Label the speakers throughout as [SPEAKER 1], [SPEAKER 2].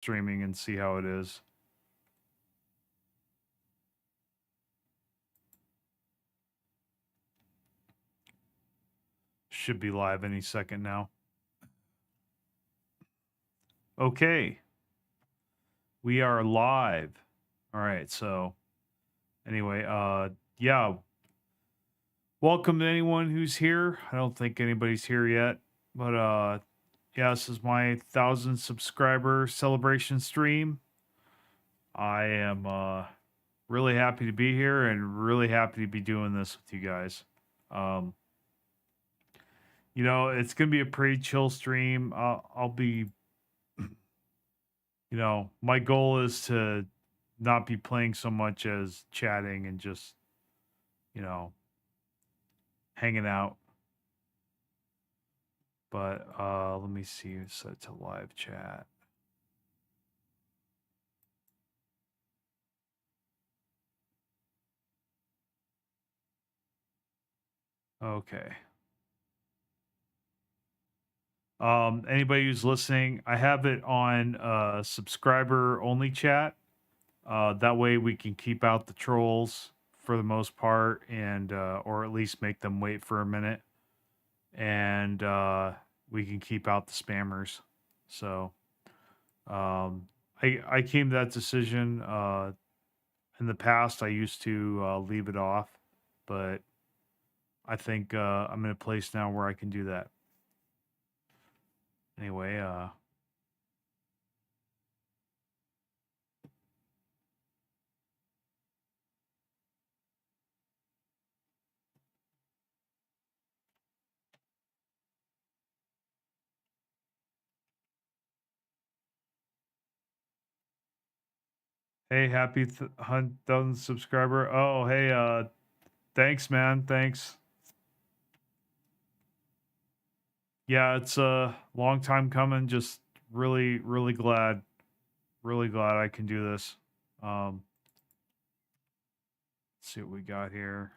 [SPEAKER 1] streaming and see how it is. Should be live any second now. Okay. We are live. All right, so anyway, yeah. Welcome to anyone who's here. I don't think anybody's here yet, but yeah, this is my 1,000 subscriber celebration stream. I am really happy to be here and really happy to be doing this with you guys. You know, it's gonna be a pretty chill stream. I'll be, you know, my goal is to not be playing so much as chatting and just, you know, hanging out. But let me see, set to live chat. Okay. Anybody who's listening, I have it on subscriber only chat. That way we can keep out the trolls for the most part, and or at least make them wait for a minute, and we can keep out the spammers. So I came to that decision. In the past, I used to leave it off, but I think I'm in a place now where I can do that. Anyway, hey, happy 1,000 subscriber. Oh, hey, thanks, man. Thanks. Yeah, it's a long time coming. Just really, really glad I can do this. Let's see what we got here.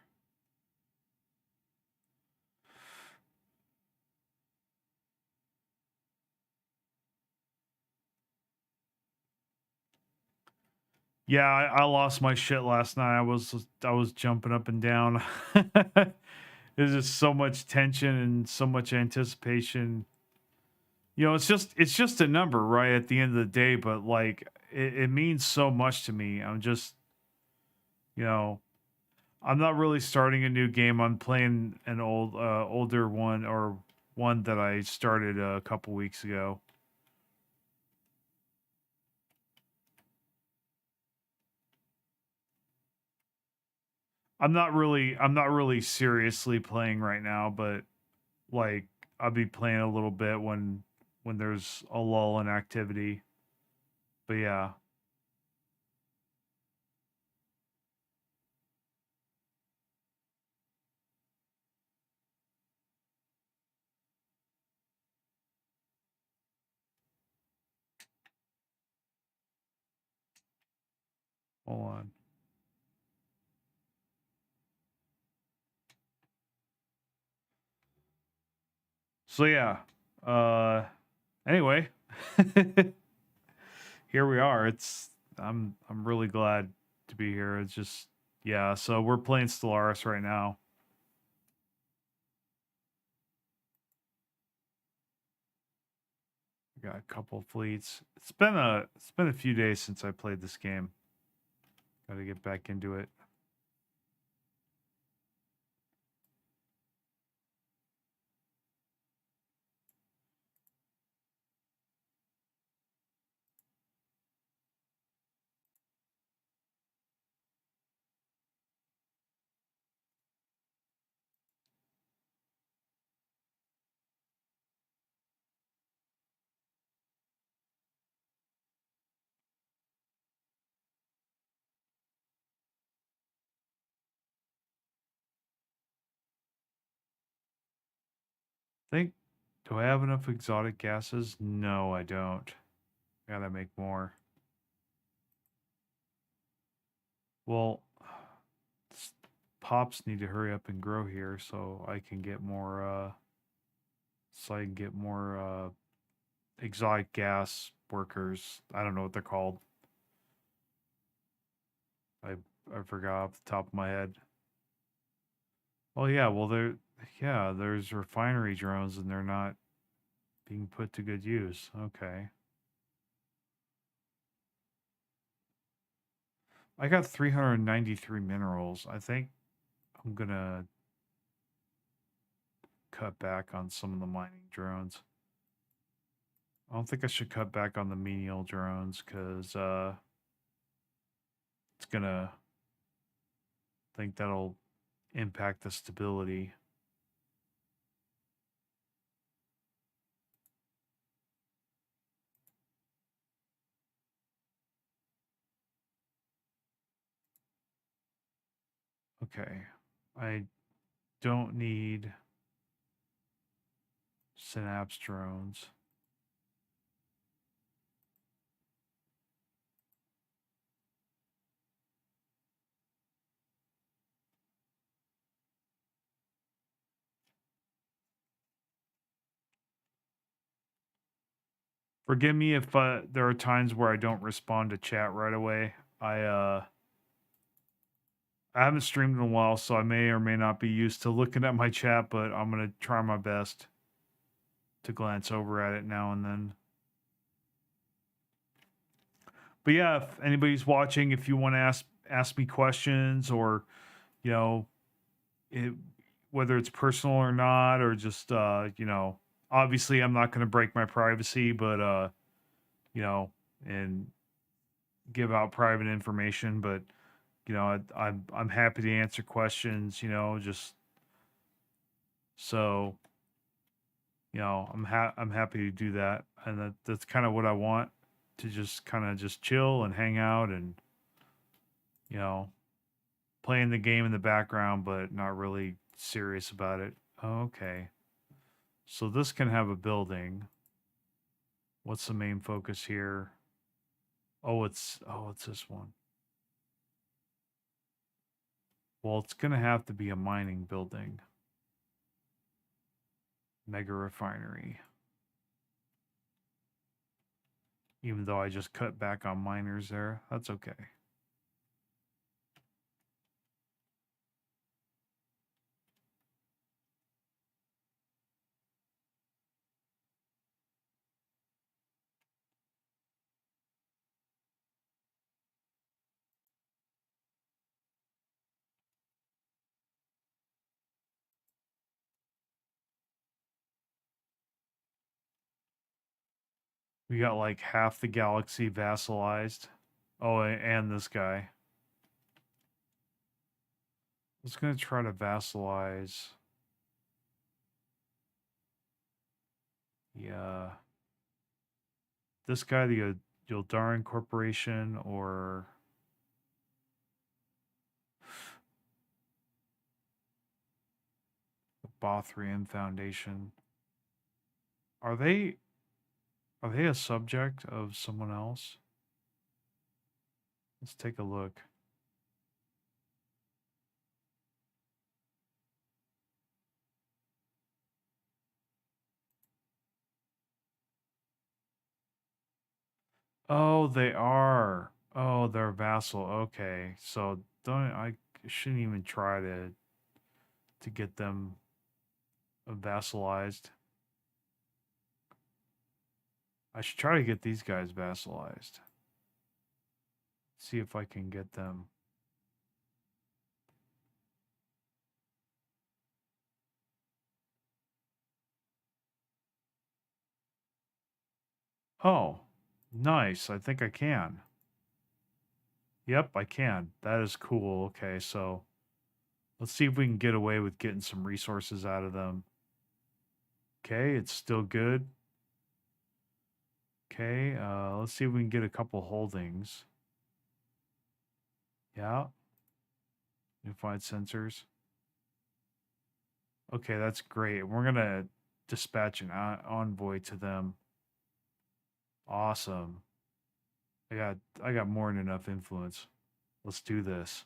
[SPEAKER 1] Yeah, I lost my shit last night. I was jumping up and down. There's just so much tension and so much anticipation. You know, it's just a number, right? At the end of the day, but like it means so much to me. I'm just, you know, I'm not really starting a new game. I'm playing an older one, or one that I started a couple weeks ago. I'm not really seriously playing right now, but like I'll be playing a little bit when there's a lull in activity. But yeah. Hold on. So yeah. Anyway, here we are. I'm really glad to be here. It's just, yeah, so we're playing Stellaris right now. We got a couple fleets. It's been a few days since I played this game. Got to get back into it. Think, do I have enough exotic gases? No, I don't. Gotta make more. Well, pops need to hurry up and grow here so I can get more exotic gas workers. I don't know what they're called. I I forgot off the top of my head. Oh yeah, well there's refinery drones and they're not being put to good use. Okay. I got 393 minerals. I think I'm gonna cut back on some of the mining drones. I don't think I should cut back on the menial drones because it's gonna I think that'll impact the stability. Okay. I don't need synapse drones. Forgive me if there are times where I don't respond to chat right away. I haven't streamed in a while, so I may or may not be used to looking at my chat, but I'm gonna try my best to glance over at it now and then. But yeah, if anybody's watching, if you want to ask me questions or you know, it, whether it's personal or not, or just obviously I'm not going to break my privacy, but and give out private information, but I'm happy to answer questions, just so I'm happy to do that, and that's kind of what I want, to just kind of just chill and hang out and you know playing the game in the background, but not really serious about it. Okay, so this can have a building. What's the main focus here? Oh, it's this one. Well, it's gonna have to be a mining building. Mega refinery. Even though I just cut back on miners there, that's okay. We got like half the galaxy vassalized. Oh, and this guy. I was gonna try to vassalize. Yeah. This guy, the Yildaran Corporation, or the Bothrian Foundation. Are they a subject of someone else? Let's take a look. Oh, they are. Oh, they're a vassal. Okay. So I shouldn't even try to get them vassalized. I should try to get these guys vassalized. See if I can get them. Oh, nice. I think I can. Yep, I can. That is cool. Okay, so let's see if we can get away with getting some resources out of them. Okay, it's still good. Okay, let's see if we can get a couple holdings. Yeah. Unified sensors. Okay, that's great. We're gonna dispatch an envoy to them. Awesome. I got more than enough influence. Let's do this.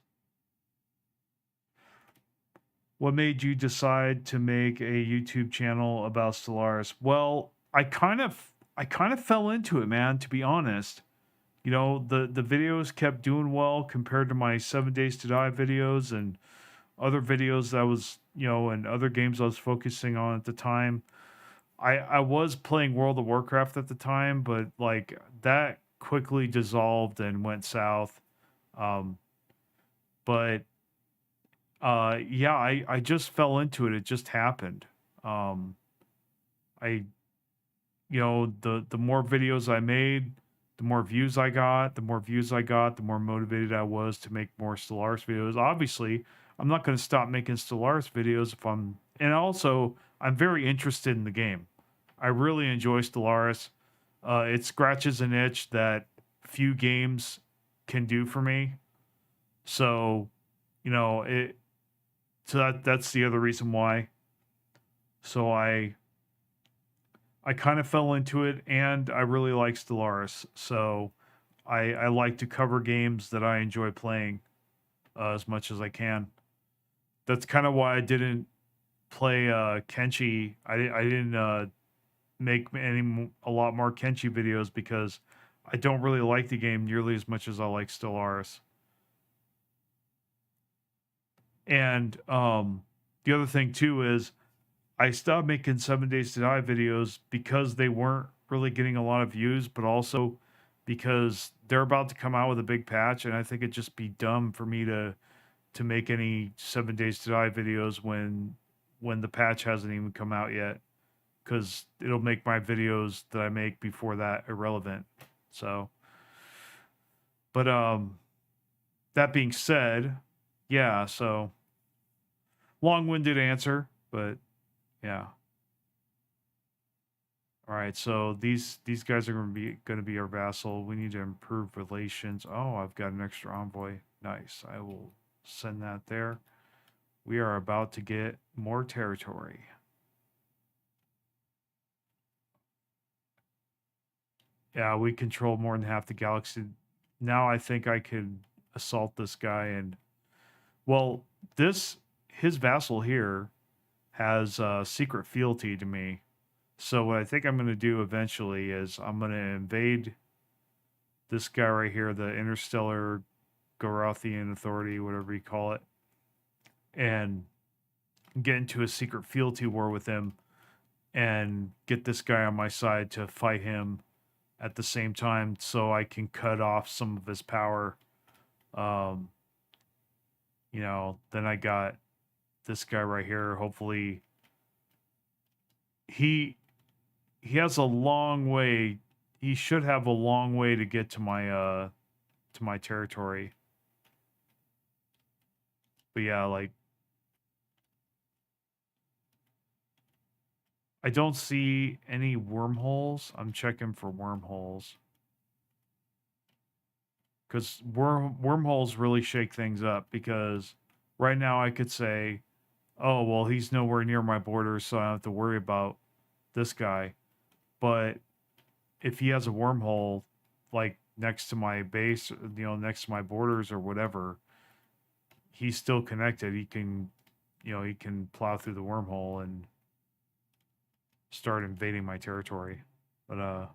[SPEAKER 1] What made you decide to make a YouTube channel about Stellaris? Well, I kind of I kind of fell into it, man, to be honest. You know, the videos kept doing well compared to my 7 Days to Die videos and other videos that I was, and other games I was focusing on at the time. I was playing World of Warcraft at the time, but like that quickly dissolved and went south. Um, but yeah, I just fell into it. It just happened. Um, I the more videos I made, the more views I got. The more views I got, the more motivated I was to make more Stellaris videos. Obviously, I'm not going to stop making Stellaris videos if I'm, and also I'm very interested in the game. I really enjoy Stellaris. It scratches an itch that few games can do for me. So, it. So that's the other reason why. So I kind of fell into it, and I really like Stellaris. So I like to cover games that I enjoy playing as much as I can. That's kind of why I didn't play Kenshi. I didn't make a lot more Kenshi videos because I don't really like the game nearly as much as I like Stellaris. And the other thing too is I stopped making 7 Days to Die videos because they weren't really getting a lot of views, but also because they're about to come out with a big patch, and I think it'd just be dumb for me to make any 7 Days to Die videos when the patch hasn't even come out yet, because it'll make my videos that I make before that irrelevant. So, but that being said, yeah. So long-winded answer, but yeah. All right, so these guys are going to be our vassal. We need to improve relations. Oh, I've got an extra envoy. Nice. I will send that there. We are about to get more territory. Yeah, we control more than half the galaxy. Now I think I could assault this guy, and well, this his vassal here has secret fealty to me. So what I think I'm going to do eventually is I'm going to invade this guy right here, the Interstellar Garothian Authority, whatever you call it, and get into a secret fealty war with him and get this guy on my side to fight him at the same time so I can cut off some of his power. Um, then I got this guy right here. Hopefully he he has a long way. He should have a long way to get to my territory. But yeah, like I don't see any wormholes. I'm checking for wormholes. Because wormholes really shake things up, because right now I could say, oh, well, he's nowhere near my borders, so I don't have to worry about this guy. But if he has a wormhole, like next to my base, next to my borders or whatever, he's still connected. He can plow through the wormhole and start invading my territory. But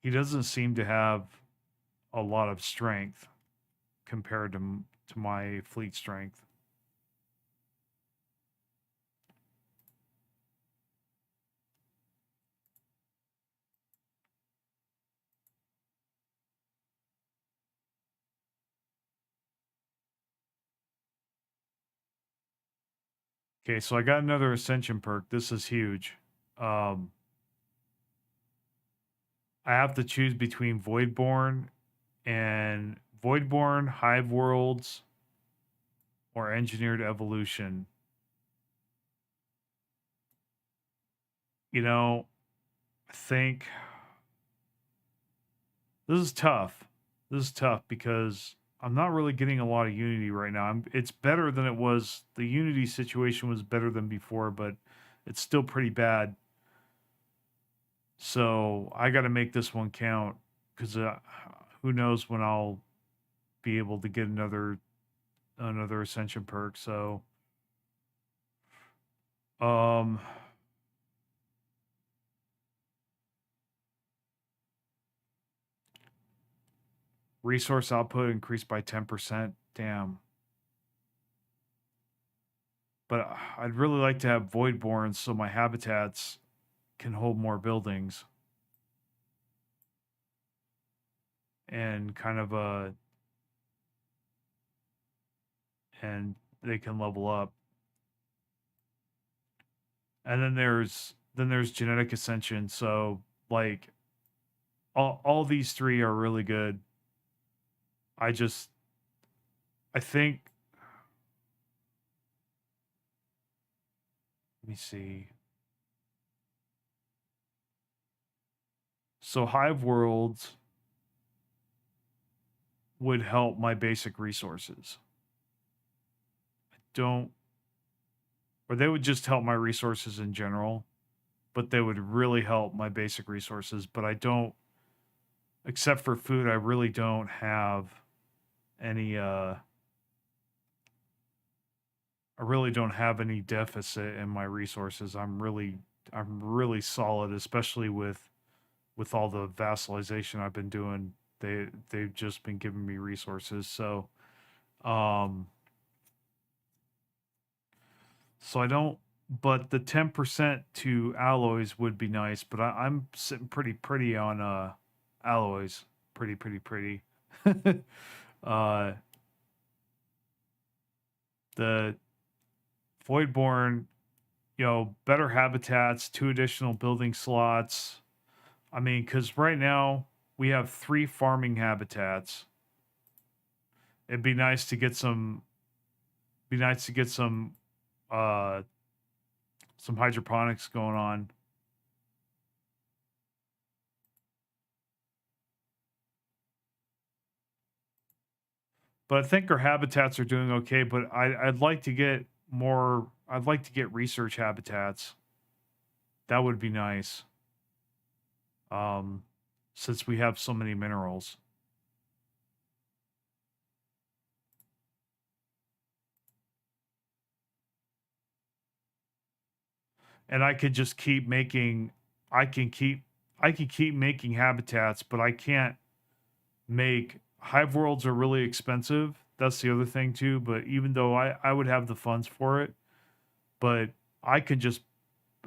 [SPEAKER 1] he doesn't seem to have a lot of strength compared to my fleet strength. Okay, so I got another ascension perk. This is huge. Um, I have to choose between Voidborn and Voidborn, Hive Worlds, or Engineered Evolution. I think this is tough. This is tough because I'm not really getting a lot of Unity right now. It's better than it was. The Unity situation was better than before, but it's still pretty bad. So I got to make this one count, because who knows when I'll be able to get another ascension perk. So um resource output increased by 10%. Damn. But I'd really like to have Voidborns so my habitats can hold more buildings. And kind of and they can level up. And then there's genetic ascension, so like all these three are really good. I think, let me see. So Hive Worlds would help my basic resources. Or they would just help my resources in general, but they would really help my basic resources. But I don't, except for food, I really don't have any I really don't have any deficit in my resources. I'm really solid, especially with all the vassalization I've been doing. They've just been giving me resources. So so I don't, but the 10% to alloys would be nice, but I'm sitting pretty on alloys. Pretty. The Voidborn, better habitats, 2 additional building slots. I mean, because right now we have 3 farming habitats. It'd be nice to get some. Some hydroponics going on. But I think our habitats are doing okay, but I'd like to get more. I'd like to get research habitats. That would be nice. Since we have so many minerals. And I could just keep making. I can keep making habitats, but I can't make. Hive worlds are really expensive. That's the other thing too. But even though I would have the funds for it, but I could just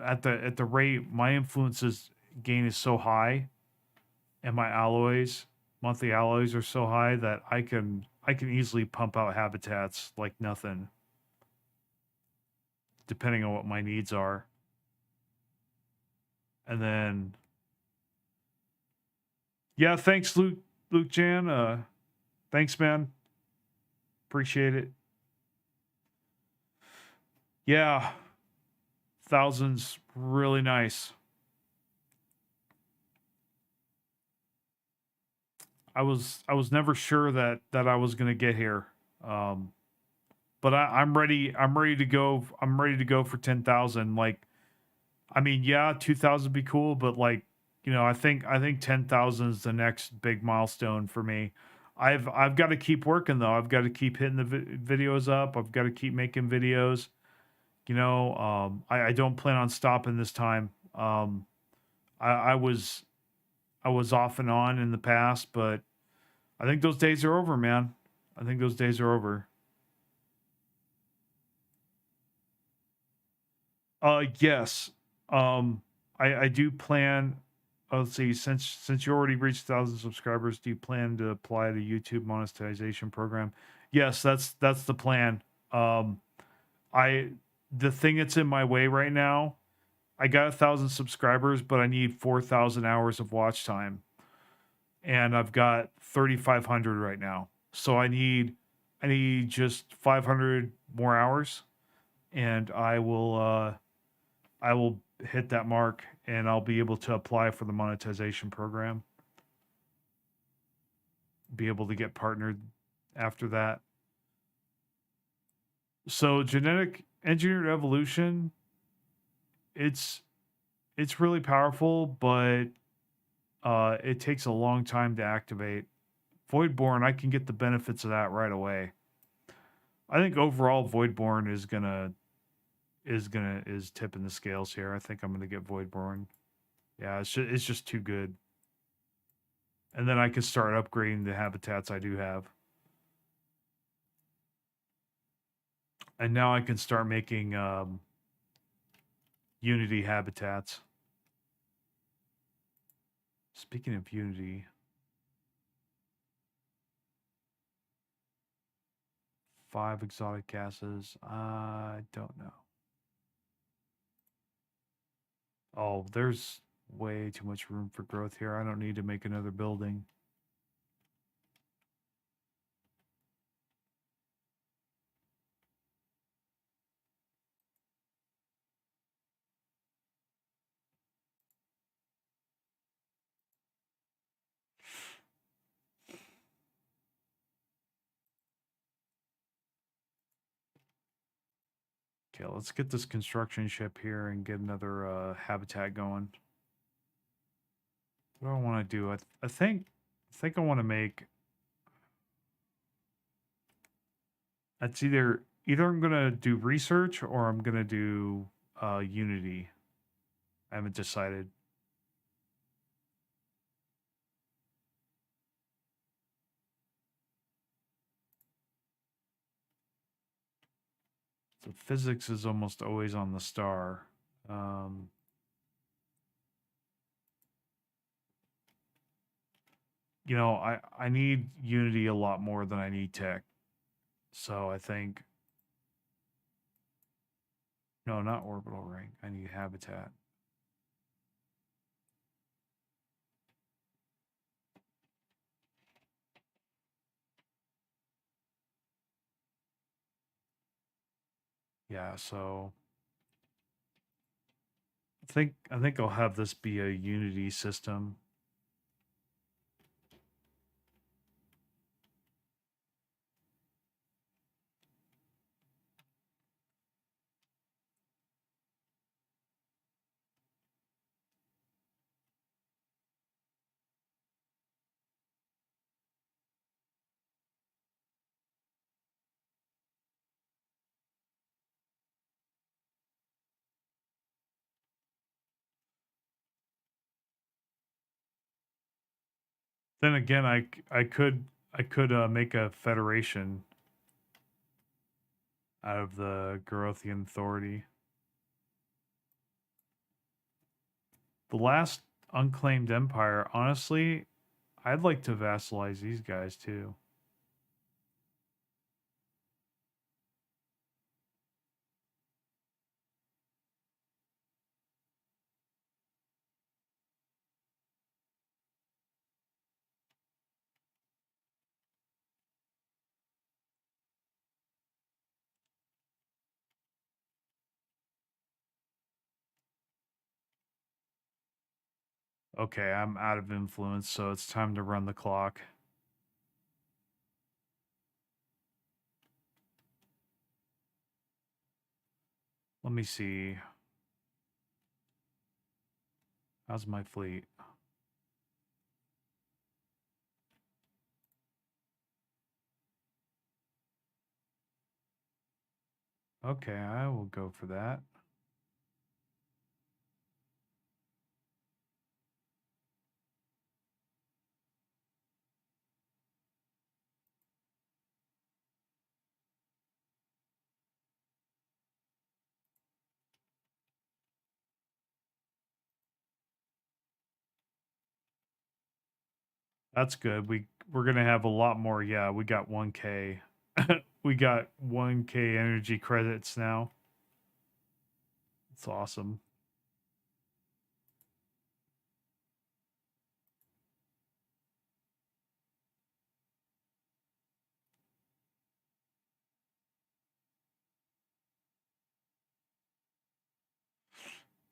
[SPEAKER 1] at the rate my influences gain is so high, and my monthly alloys are so high that I can easily pump out habitats like nothing, depending on what my needs are. And then, yeah, thanks, Luke Jan. Thanks, man. Appreciate it. Yeah, thousands, really nice. I was never sure that I was gonna get here, but I'm ready. I'm ready to go. I'm ready to go for 10,000. Like, I mean, yeah, 2,000 would be cool, but like, I think 10,000 is the next big milestone for me. I've got to keep working though. I've got to keep hitting the videos up. I've got to keep making videos. I don't plan on stopping this time. I was off and on in the past, but I think those days are over, man. I think those days are over. Yes. I do plan. Let's see. Since you already reached 1,000 subscribers, do you plan to apply to YouTube monetization program? Yes, that's the plan. The thing that's in my way right now, I got 1,000 subscribers, but I need 4,000 hours of watch time, and I've got 3,500 right now. So I need just 500 more hours, and I will hit that mark, and I'll be able to apply for the monetization program. Be able to get partnered after that. So genetic engineered evolution, it's really powerful, but it takes a long time to activate Voidborn, I can get the benefits of that right away. I think overall Voidborn is tipping the scales here. I think I'm gonna get Voidborn. Yeah, it's just too good. And then I can start upgrading the habitats I do have. And now I can start making Unity habitats. Speaking of Unity, 5 exotic gases. I don't know. Oh, there's way too much room for growth here. I don't need to make another building. Okay, let's get this construction ship here and get another habitat going. What do I want to do? I think I want to make. It's either I'm gonna do research or I'm gonna do Unity. I haven't decided. So physics is almost always on the star. You know, I need Unity a lot more than I need tech. So I think no, not orbital ring. I need habitat. Yeah, so I think I'll have this be a Unity system. Then again, I could make a federation out of the Garothian Authority. The last unclaimed empire, honestly, I'd like to vassalize these guys too. Okay, I'm out of influence, so it's time to run the clock. Let me see. How's my fleet? Okay, I will go for that. That's good. We're gonna have a lot more. Yeah, we got 1K. We got 1K energy credits now. It's awesome.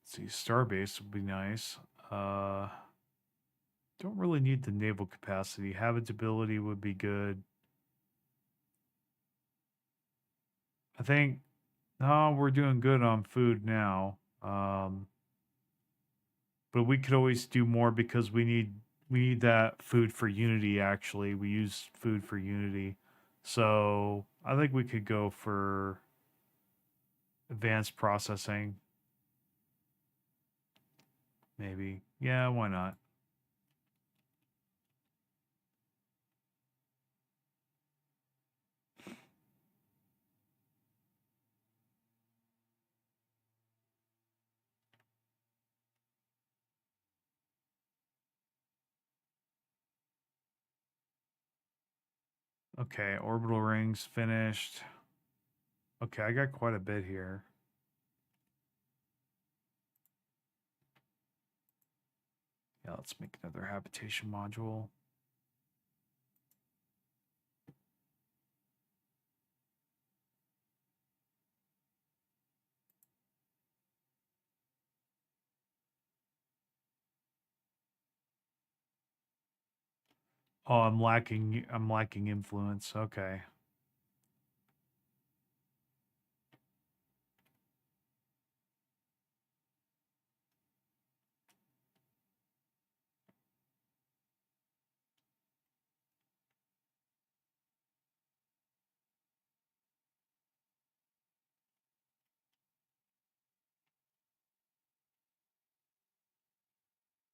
[SPEAKER 1] Let's see, Starbase would be nice. Don't really need the naval capacity. Habitability would be good. I think no, we're doing good on food now. But we could always do more because we need We need that food for unity, actually. We use food for unity. So I think we could go for advanced processing. Maybe. Yeah, why not? Okay, orbital rings finished. Okay, I got quite a bit here. Yeah, let's make another habitation module. Oh, I'm lacking influence. Okay.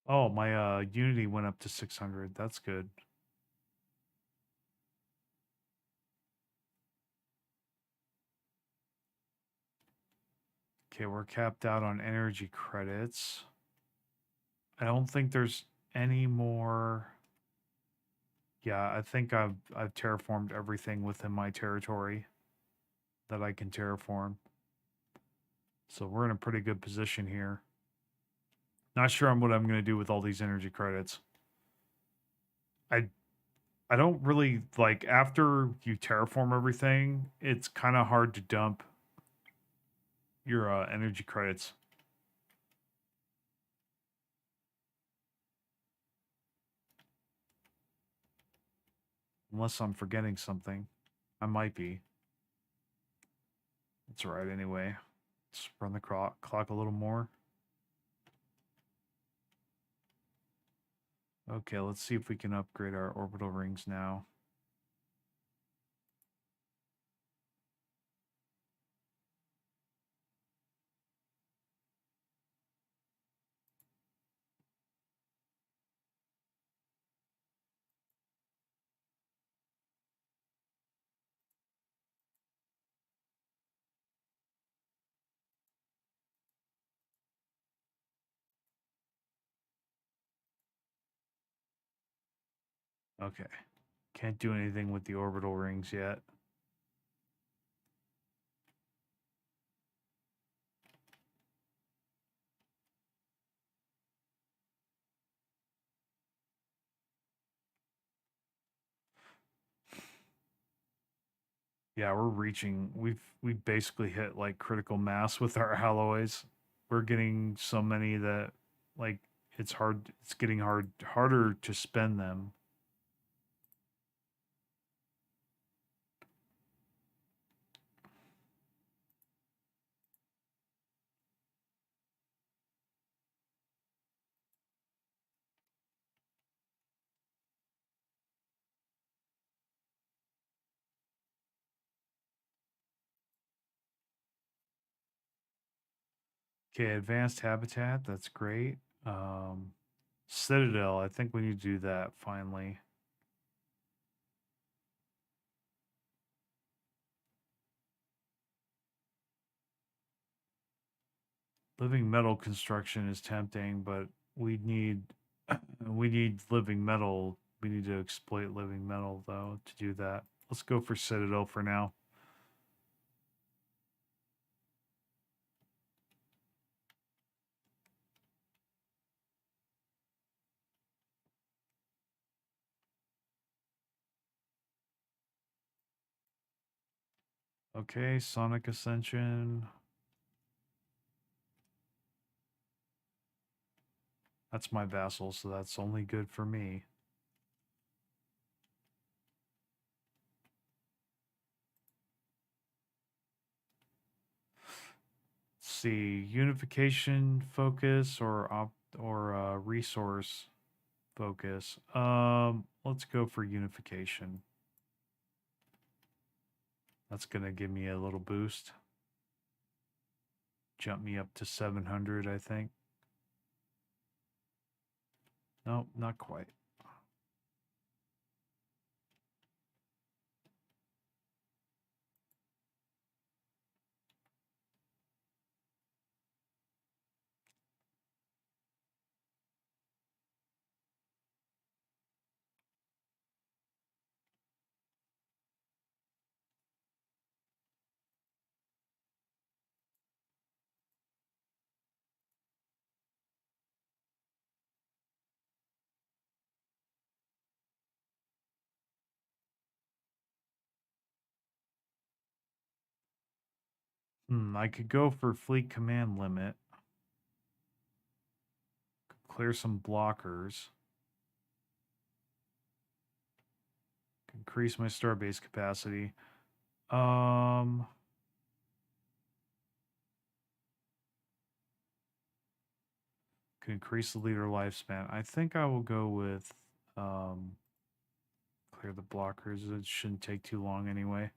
[SPEAKER 1] Oh, my unity went up to 600. That's good. Okay, we're capped out on energy credits. I don't think there's any more. Yeah, I think I've terraformed everything within my territory that I can terraform. So we're in a pretty good position here. Not sure on what I'm going to do with all these energy credits. I I don't really like after you terraform everything, it's kind of hard to dump your energy credits. Unless I'm forgetting something. I might be. That's all right anyway. Let's run the clock a little more. Okay, let's see if we can upgrade our orbital rings now. Okay. Can't do anything with the orbital rings yet. Yeah, we're reaching. We basically hit like critical mass with our alloys. We're getting so many that like it's hard. It's getting harder to spend them. Okay, advanced habitat. That's great. Citadel. I think we need to do that finally. Living metal construction is tempting, but we need we need living metal. We need to exploit living metal though to do that. Let's go for Citadel for now. Okay, Sonic Ascension. That's my vassal, so that's only good for me. Let's see, unification, focus, or resource. Focus. Let's go for unification. That's gonna give me a little boost. Jump me up to 700, I think. No, not quite. I could go for fleet command limit. Clear some blockers. Increase my starbase capacity. Can increase the leader lifespan. I think I will go with clear the blockers. It shouldn't take too long anyway.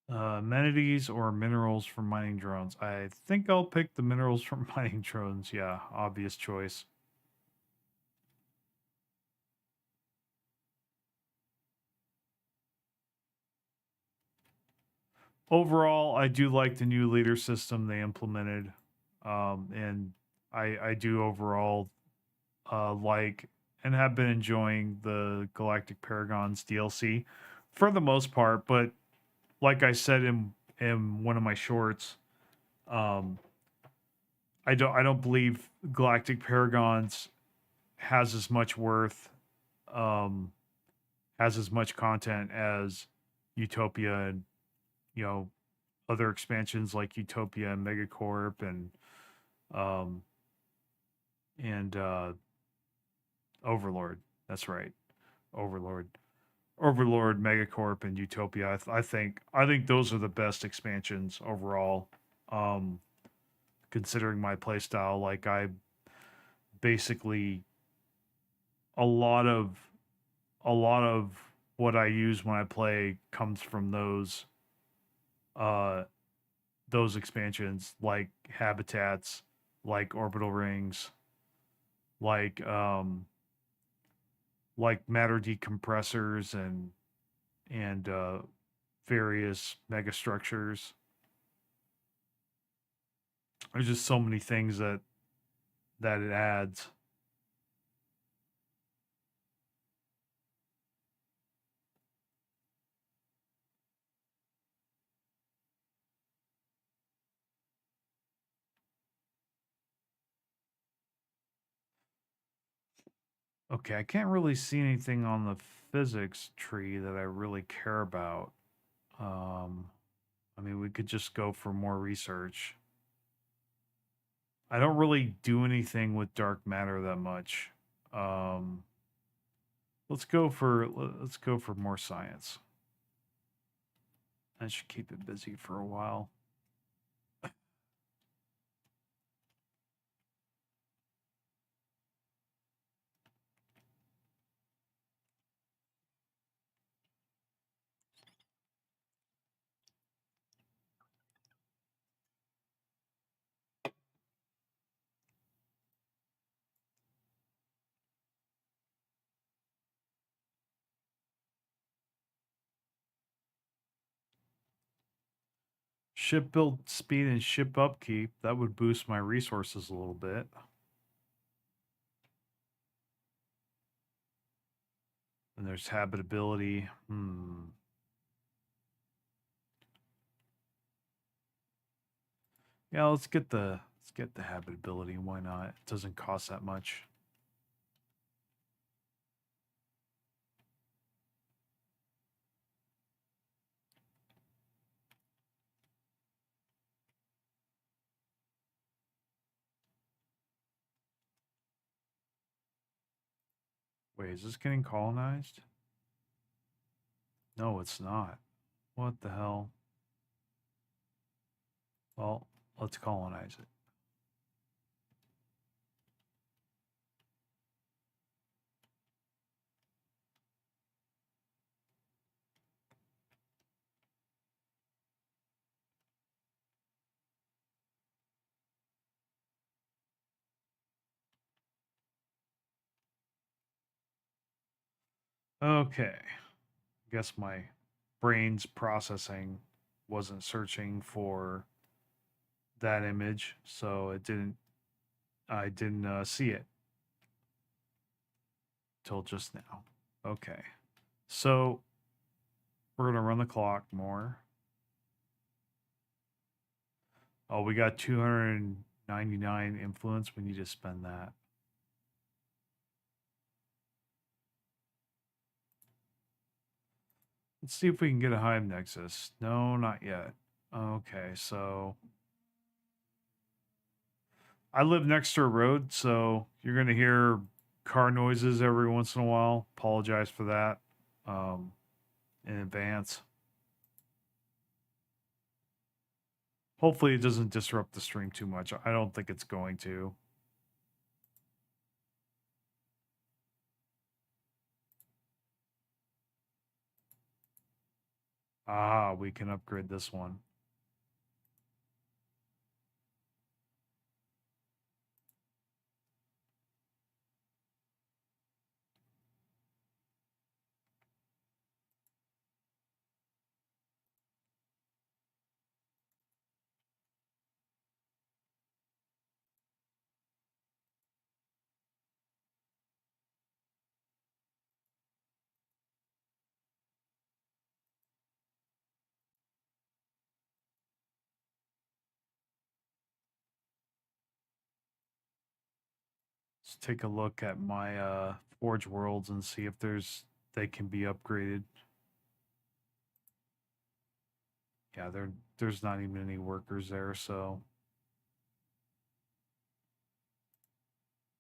[SPEAKER 1] Amenities or minerals from mining drones. I think I'll pick the minerals from mining drones. Yeah, obvious choice. Overall, I do like the new leader system they implemented. And I do overall like and have been enjoying the Galactic Paragons DLC for the most part. But like I said in one of my shorts, um, I don't believe Galactic Paragons has as much worth, um, has as much content as Utopia and you know other expansions like Utopia and Megacorp um and Overlord. That's right, Overlord. Overlord, Megacorp, and Utopia. I think those are the best expansions overall. Um, Considering my playstyle, like I basically a lot of a lot of what I use when I play comes from uh those expansions, like habitats, like orbital rings, like matter decompressors and various megastructures. There's just so many things that it adds. Okay, I can't really see anything on the physics tree that I really care about. Um, I mean, we could just go for more research. I don't really do anything with dark matter that much. Um, let's go for more science. That should keep it busy for a while. Ship build speed and ship upkeep, that would boost my resources a little bit. And there's habitability. Yeah, let's get the habitability. Why not? It doesn't cost that much. Wait, is this getting colonized? No, it's not. What the hell? Well, let's colonize it. Okay. Guess my brain's processing wasn't searching for that image, so I didn't see it till just now. Okay. So we're gonna run the clock more. Oh, we got 299 influence. We need to spend that. Let's see if we can get a hive nexus. No, not yet. Okay, so I live next to a road, so you're gonna hear car noises every once in a while. Apologize for that in advance. Hopefully, it doesn't disrupt the stream too much. I don't think it's going to. Ah, we can upgrade this one. Let's take a look at my Forge Worlds and see if they can be upgraded. Yeah, there's not even any workers there, so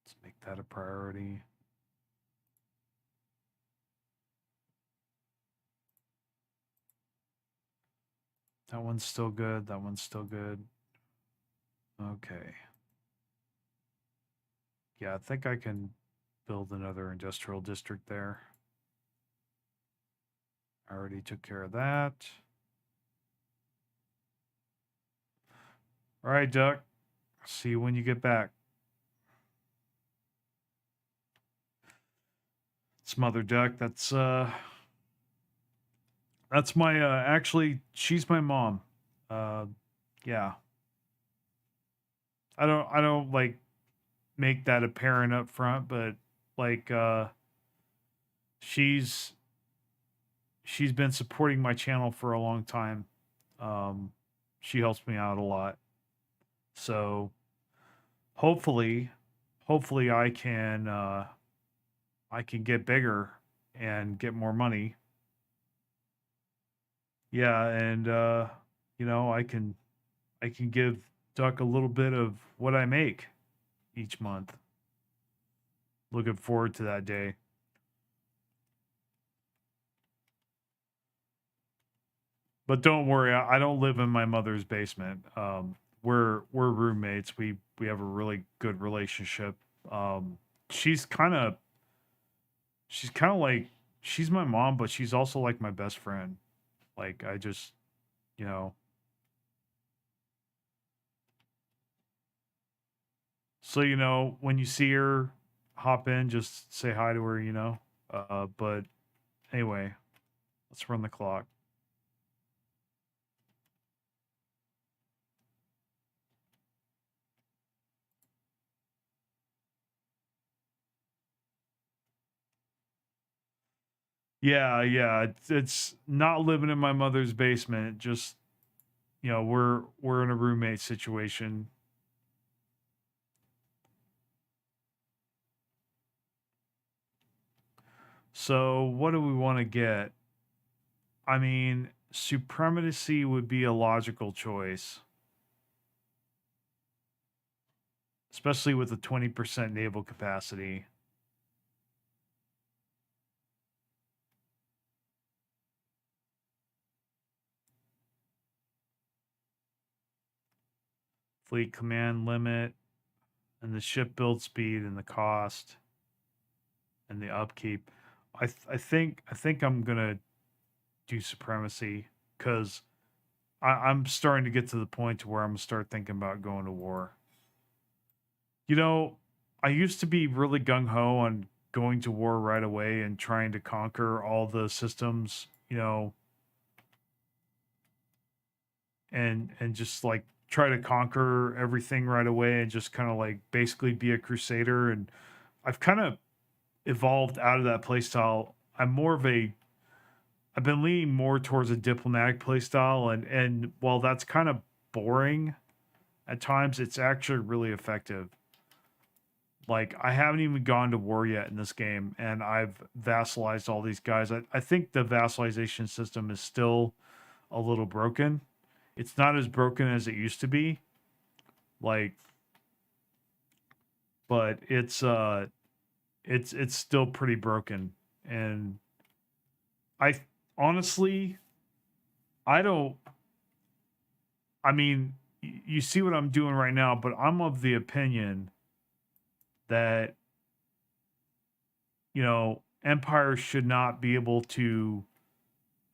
[SPEAKER 1] let's make that a priority. That one's still good. That one's still good. Okay. Yeah, I think I can build another industrial district there. I already took care of that. All right, Duck. See you when you get back. It's Mother Duck. That's my actually she's my mom. Uh yeah. I don't like make that apparent up front, but like she's she's been supporting my channel for a long time. Um she helps me out a lot. So hopefully I can get bigger and get more money. Yeah, and I can give Duck a little bit of what I make each month. Looking forward to that day. But don't worry, I don't live in my mother's basement. We're roommates. We have a really good relationship. Um, she's kind of she's kind of like she's my mom, but she's also like my best friend. Like I just you know. So when you see her, hop in, just say hi to her. But anyway, let's run the clock. Yeah, yeah. It's not living in my mother's basement. Just we're in a roommate situation. So what do we want to get? I mean, supremacy would be a logical choice, especially with the 20% naval capacity. fleet command limit, and the ship build speed, and the cost, and the upkeep. I think I'm gonna do supremacy because I'm starting to get to the point to where I'm gonna start thinking about going to war. You know, I used to be really gung ho on going to war right away and trying to conquer all the systems, and just like try to conquer everything right away and just kind of like basically be a crusader. And I've kind of evolved out of that playstyle. I've been leaning more towards a diplomatic playstyle, and while that's kind of boring at times, it's actually really effective. Like I haven't even gone to war yet in this game, and I've vassalized all these guys. I think the vassalization system is still a little broken. It's not as broken as it used to be. Like, but it's still pretty broken. And I honestly, I don't. I mean, you see what I'm doing right now, but I'm of the opinion that empires should not be able to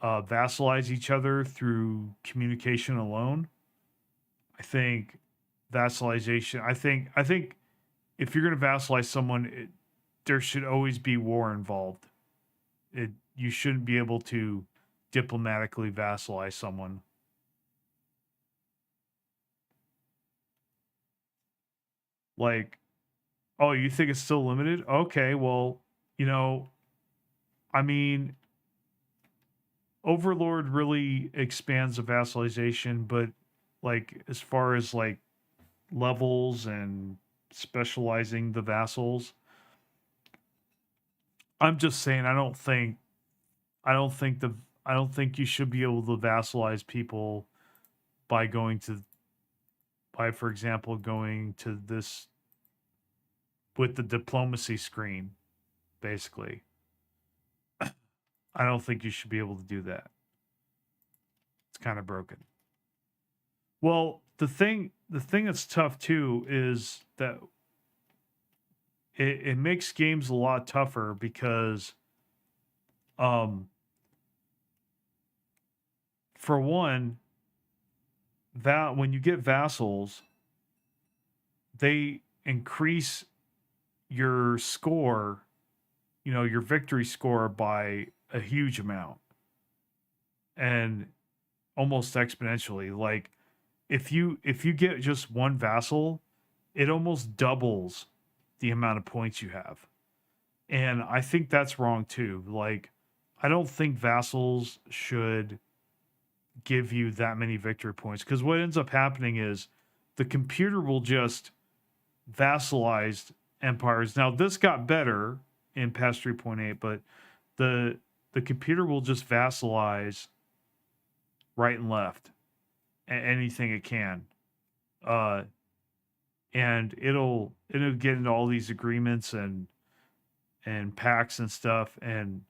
[SPEAKER 1] vassalize each other through communication alone. I think vassalization. I think if you're going to vassalize someone, there should always be war involved. You shouldn't be able to diplomatically vassalize someone. Like, oh, you think it's still limited? Okay, well, I mean, Overlord really expands the vassalization, but like as far as like levels and specializing the vassals, I'm just saying I don't think the I don't think you should be able to vassalize people by for example going to this with the diplomacy screen, basically. I don't think you should be able to do that. It's kind of broken. Well, the thing that's tough too is that it makes games a lot tougher because for one, that when you get vassals, they increase your score, your victory score by a huge amount and almost exponentially. Like if you get just one vassal, it almost doubles the amount of points you have. And I think that's wrong too. Like I don't think vassals should give you that many victory points because what ends up happening is the computer will just vassalize empires. Now this got better in patch 3.8, but the computer will just vassalize right and left anything it can. And it'll get into all these agreements and pacts and stuff, and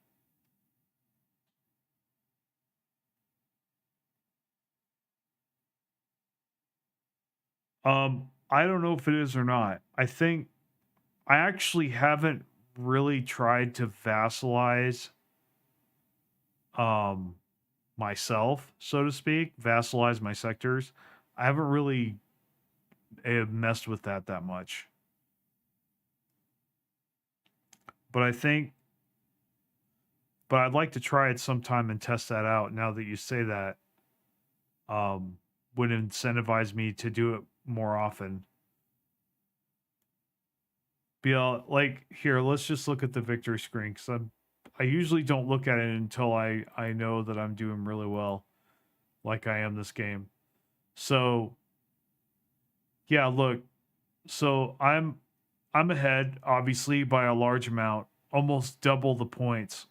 [SPEAKER 1] I don't know if it is or not. I actually haven't really tried to vassalize myself, so to speak, vassalize my sectors. I haven't really messed with that much. But I'd like to try it sometime and test that out now that you say that. Would incentivize me to do it more often. Like here, let's just look at the victory screen because I usually don't look at it until I know that I'm doing really well, like I am this game. So yeah, look, so I'm ahead obviously by a large amount, almost double the points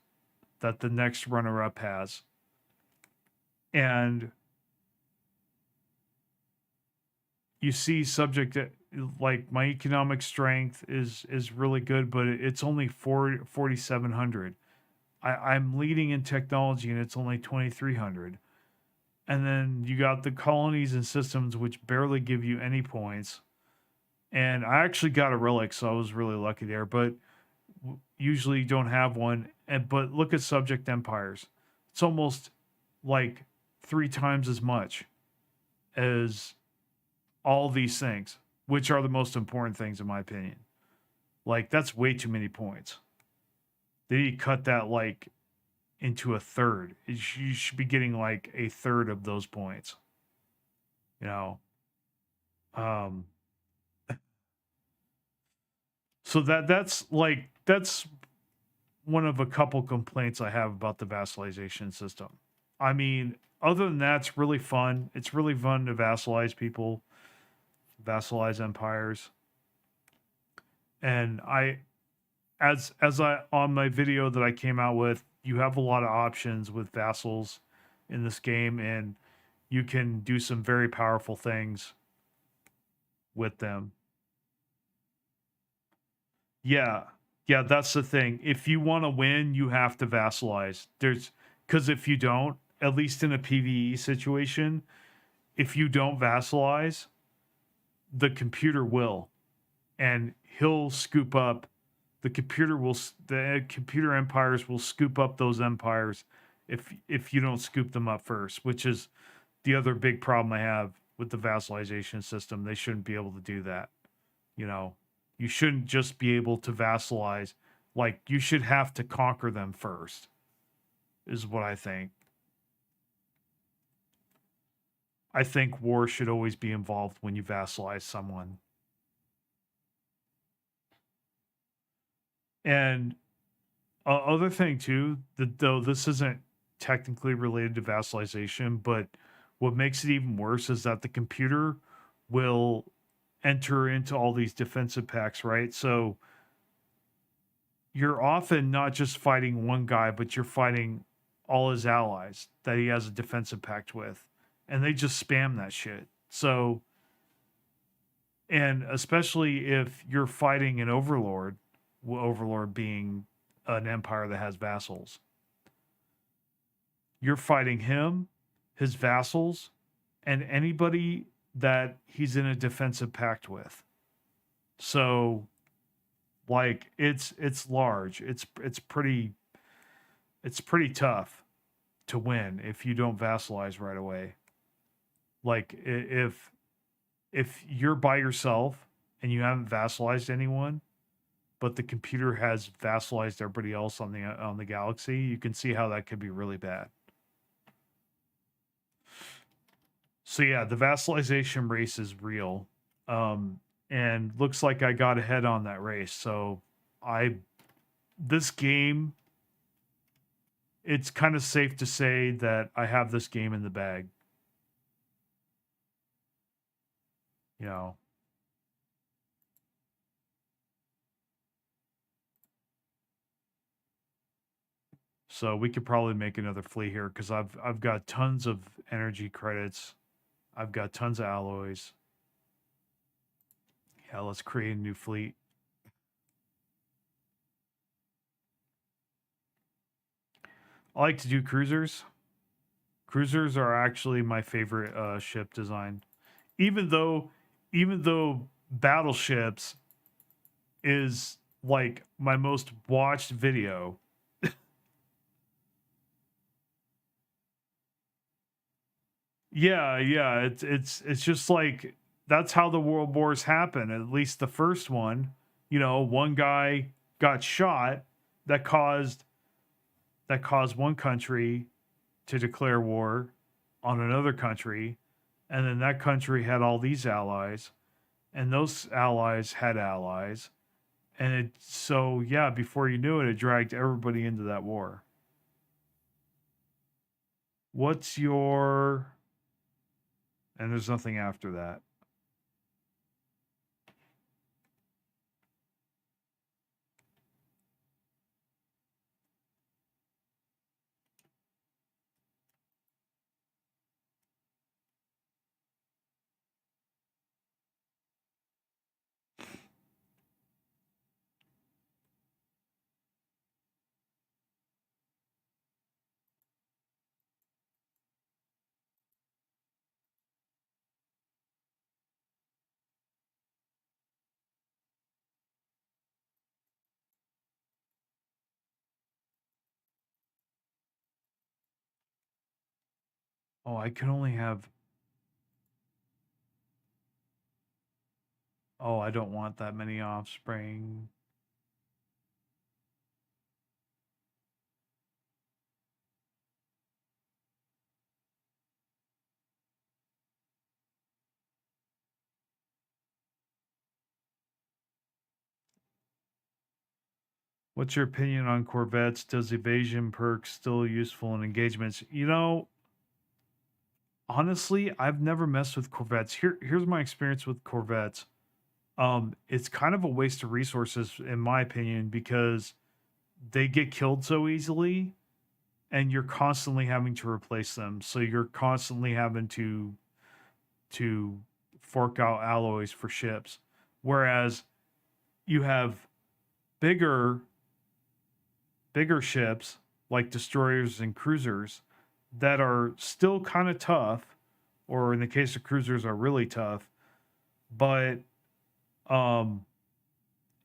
[SPEAKER 1] that the next runner up has. And you see subject like my economic strength is really good, but it's only 4,700. I'm leading in technology and it's only 2,300. And then you got the colonies and systems which barely give you any points. And I actually got a relic, so I was really lucky there. But usually you don't have one. And but look at subject empires; it's almost like 3 times as much as all these things, which are the most important things in my opinion. Like that's way too many points. They need to cut that like into a third. You should be getting like a third of those points. You know. Um, so that's one of a couple complaints I have about the vassalization system. I mean, other than that, it's really fun. It's really fun to vassalize people, vassalize empires. And as I on my video that I came out with, you have a lot of options with vassals in this game, and you can do some very powerful things with them. Yeah. Yeah, that's the thing. If you want to win, you have to vassalize. There's because if you don't, at least in a PvE situation, if you don't vassalize, the computer will, and he'll scoop up. The computer empires will scoop up those empires if you don't scoop them up first, which is the other big problem I have with the vassalization system. They shouldn't be able to do that. You know, you shouldn't just be able to vassalize. Like, you should have to conquer them first, is what I think. I think war should always be involved when you vassalize someone. And other thing too, that though this isn't technically related to vassalization, but what makes it even worse is that the computer will enter into all these defensive pacts, right? So you're often not just fighting one guy, but you're fighting all his allies that he has a defensive pact with, and they just spam that shit. So, and especially if you're fighting an overlord, overlord being an empire that has vassals, you're fighting him, his vassals, and anybody that he's in a defensive pact with. So, like, it's large. It's pretty tough to win if you don't vassalize right away. Like, if you're by yourself and you haven't vassalized anyone, but the computer has vassalized everybody else on the galaxy, you can see how that could be really bad. So yeah, the vassalization race is real. And looks like I got ahead on that race. So this game, it's kind of safe to say that I have this game in the bag. You know. So we could probably make another fleet here because I've got tons of energy credits. I've got tons of alloys. Yeah, let's create a new fleet. I like to do cruisers. Cruisers are actually my favorite ship design. Even though battleships is like my most watched video. Yeah, it's just like that's how the world wars happen. At least the first one, you know, one guy got shot that caused one country to declare war on another country, and then that country had all these allies, and those allies had allies, and it so yeah, before you knew it, it dragged everybody into that war. What's your and there's nothing after that. Oh, I can only have. Oh, I don't want that many offspring. What's your opinion on Corvettes? Does evasion perks still useful in engagements? Honestly, I've never messed with Corvettes. Here's my experience with Corvettes. It's kind of a waste of resources, in my opinion, because they get killed so easily, and you're constantly having to replace them. So you're constantly having to fork out alloys for ships, whereas you have bigger bigger ships like destroyers and cruisers that are still kind of tough, or in the case of cruisers, are really tough, but um,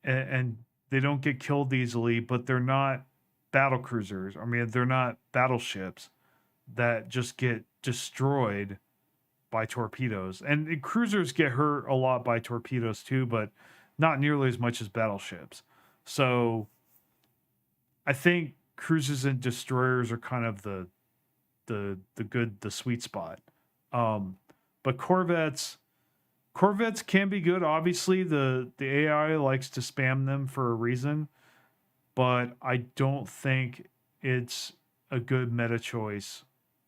[SPEAKER 1] and they don't get killed easily, but they're not battle cruisers. I mean, they're not battleships that just get destroyed by torpedoes. And cruisers get hurt a lot by torpedoes too, but not nearly as much as battleships. So I think cruisers and destroyers are kind of the sweet spot. Um, but Corvettes can be good. Obviously, the AI likes to spam them for a reason, but I don't think it's a good meta choice.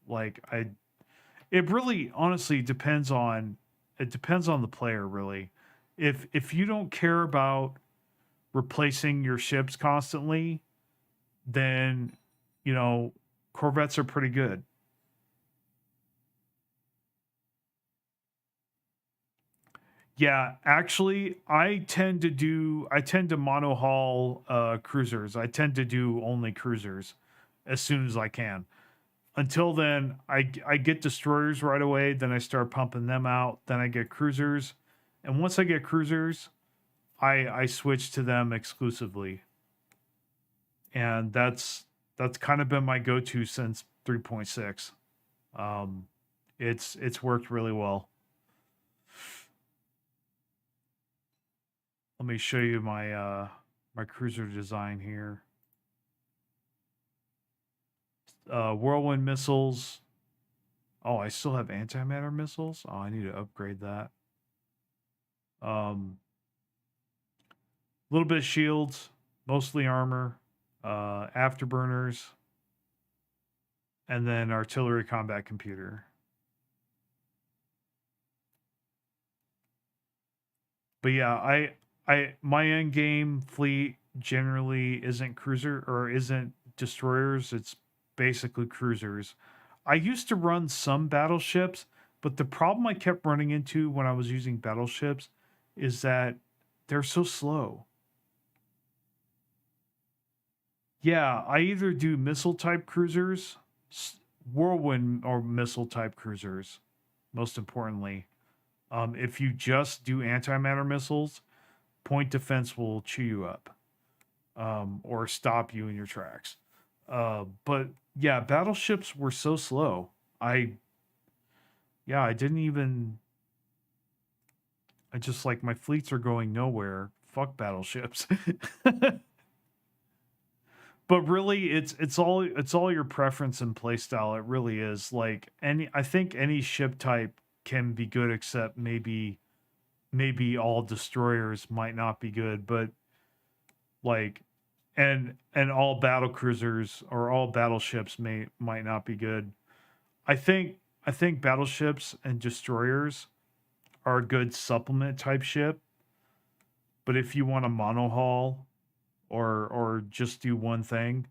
[SPEAKER 1] Like it really honestly depends on the player really. If you don't care about replacing your ships constantly, then you know Corvettes are pretty good. Yeah, actually, I tend to mono haul cruisers. I tend to do only cruisers as soon as I can. Until then, I get destroyers right away. Then I start pumping them out. Then I get cruisers, and once I get cruisers, I switch to them exclusively, and that's kind of been my go to since 3.6. Um, it's worked really well. Let me show you my cruiser design here. Whirlwind missiles. Oh, I still have antimatter missiles. Oh, I need to upgrade that. A little bit of shields, mostly armor, afterburners, and then artillery combat computer. But yeah, my end game fleet generally isn't cruiser or isn't destroyers. It's basically cruisers. I used to run some battleships, but the problem I kept running into when I was using battleships is that they're so slow. Yeah, I either do missile type cruisers, whirlwind or missile type cruisers, most importantly. If you just do antimatter missiles, point defense will chew you up, or stop you in your tracks. But yeah, battleships were so slow. I didn't even. I just like my fleets are going nowhere. Fuck battleships. But really, it's all your preference and playstyle. It really is. Like I think any ship type can be good, except maybe all destroyers might not be good, but like and all battle cruisers or all battleships might not be good. I think I think battleships and destroyers are a good supplement type ship, but if you want to monohull or just do one thing,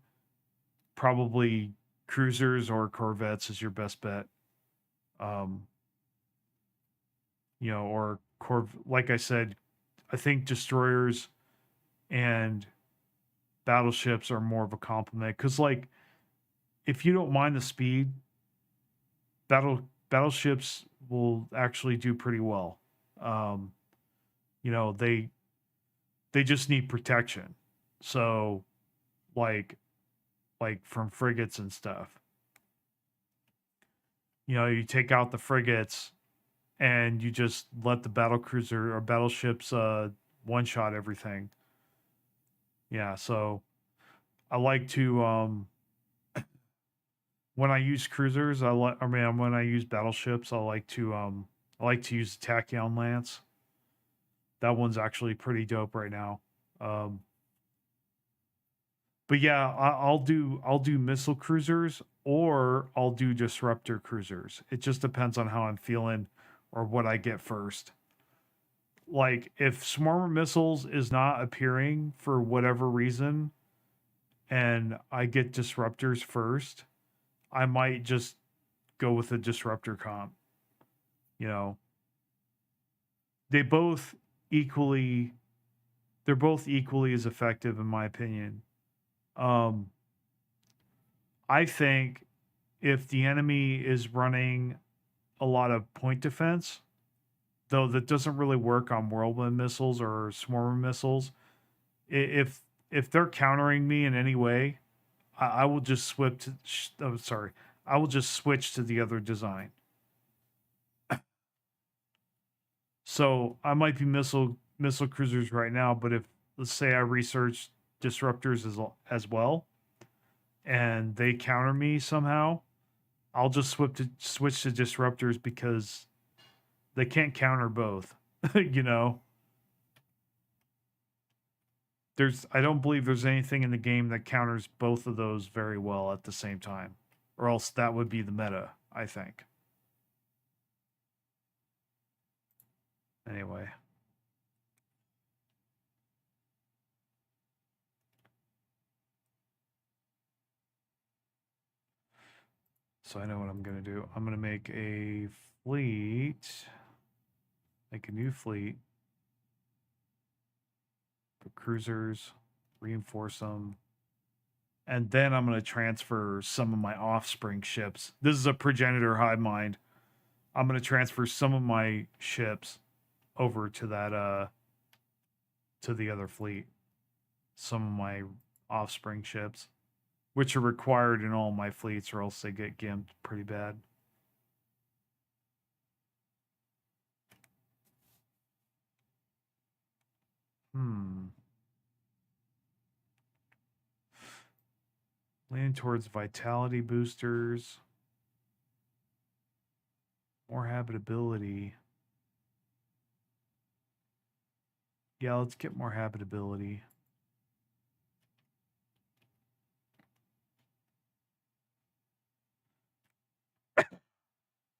[SPEAKER 1] probably cruisers or corvettes is your best bet. Um, or like I said, I think destroyers and battleships are more of a complement because like if you don't mind the speed, battleships will actually do pretty well. Um, you know, they just need protection. So like from frigates and stuff. You know, you take out the frigates and you just let the battle cruiser or battleships one shot everything. Yeah, so I like to when I use cruisers, I mean when I use battleships, I like to use the Tachyon Lance. That one's actually pretty dope right now. Um, but yeah, I'll do missile cruisers or I'll do disruptor cruisers. It just depends on how I'm feeling or what I get first. Like if swarmer missiles is not appearing for whatever reason and I get disruptors first, I might just go with a disruptor comp. You know, they both equally they're both equally as effective in my opinion. Um I think if the enemy is running a lot of point defense, though that doesn't really work on whirlwind missiles or swarmer missiles, if they're countering me in any way, I will just switch to, sorry, I will just switch to the other design. So I might be missile cruisers right now, but if let's say I research disruptors as well, and they counter me somehow, I'll just switch to disruptors because they can't counter both. You know, I don't believe there's anything in the game that counters both of those very well at the same time, or else that would be the meta, I think. Anyway. So I know what I'm going to do. I'm going to make a fleet, make a new fleet, put cruisers, reinforce them, and then I'm going to transfer some of my offspring ships. This is a progenitor hive mind. I'm going to transfer some of my ships over to that to the other fleet. Some of my offspring ships, which are required in all my fleets, or else they get gimped pretty bad. Leaning towards vitality boosters, more habitability. Yeah, let's get more habitability.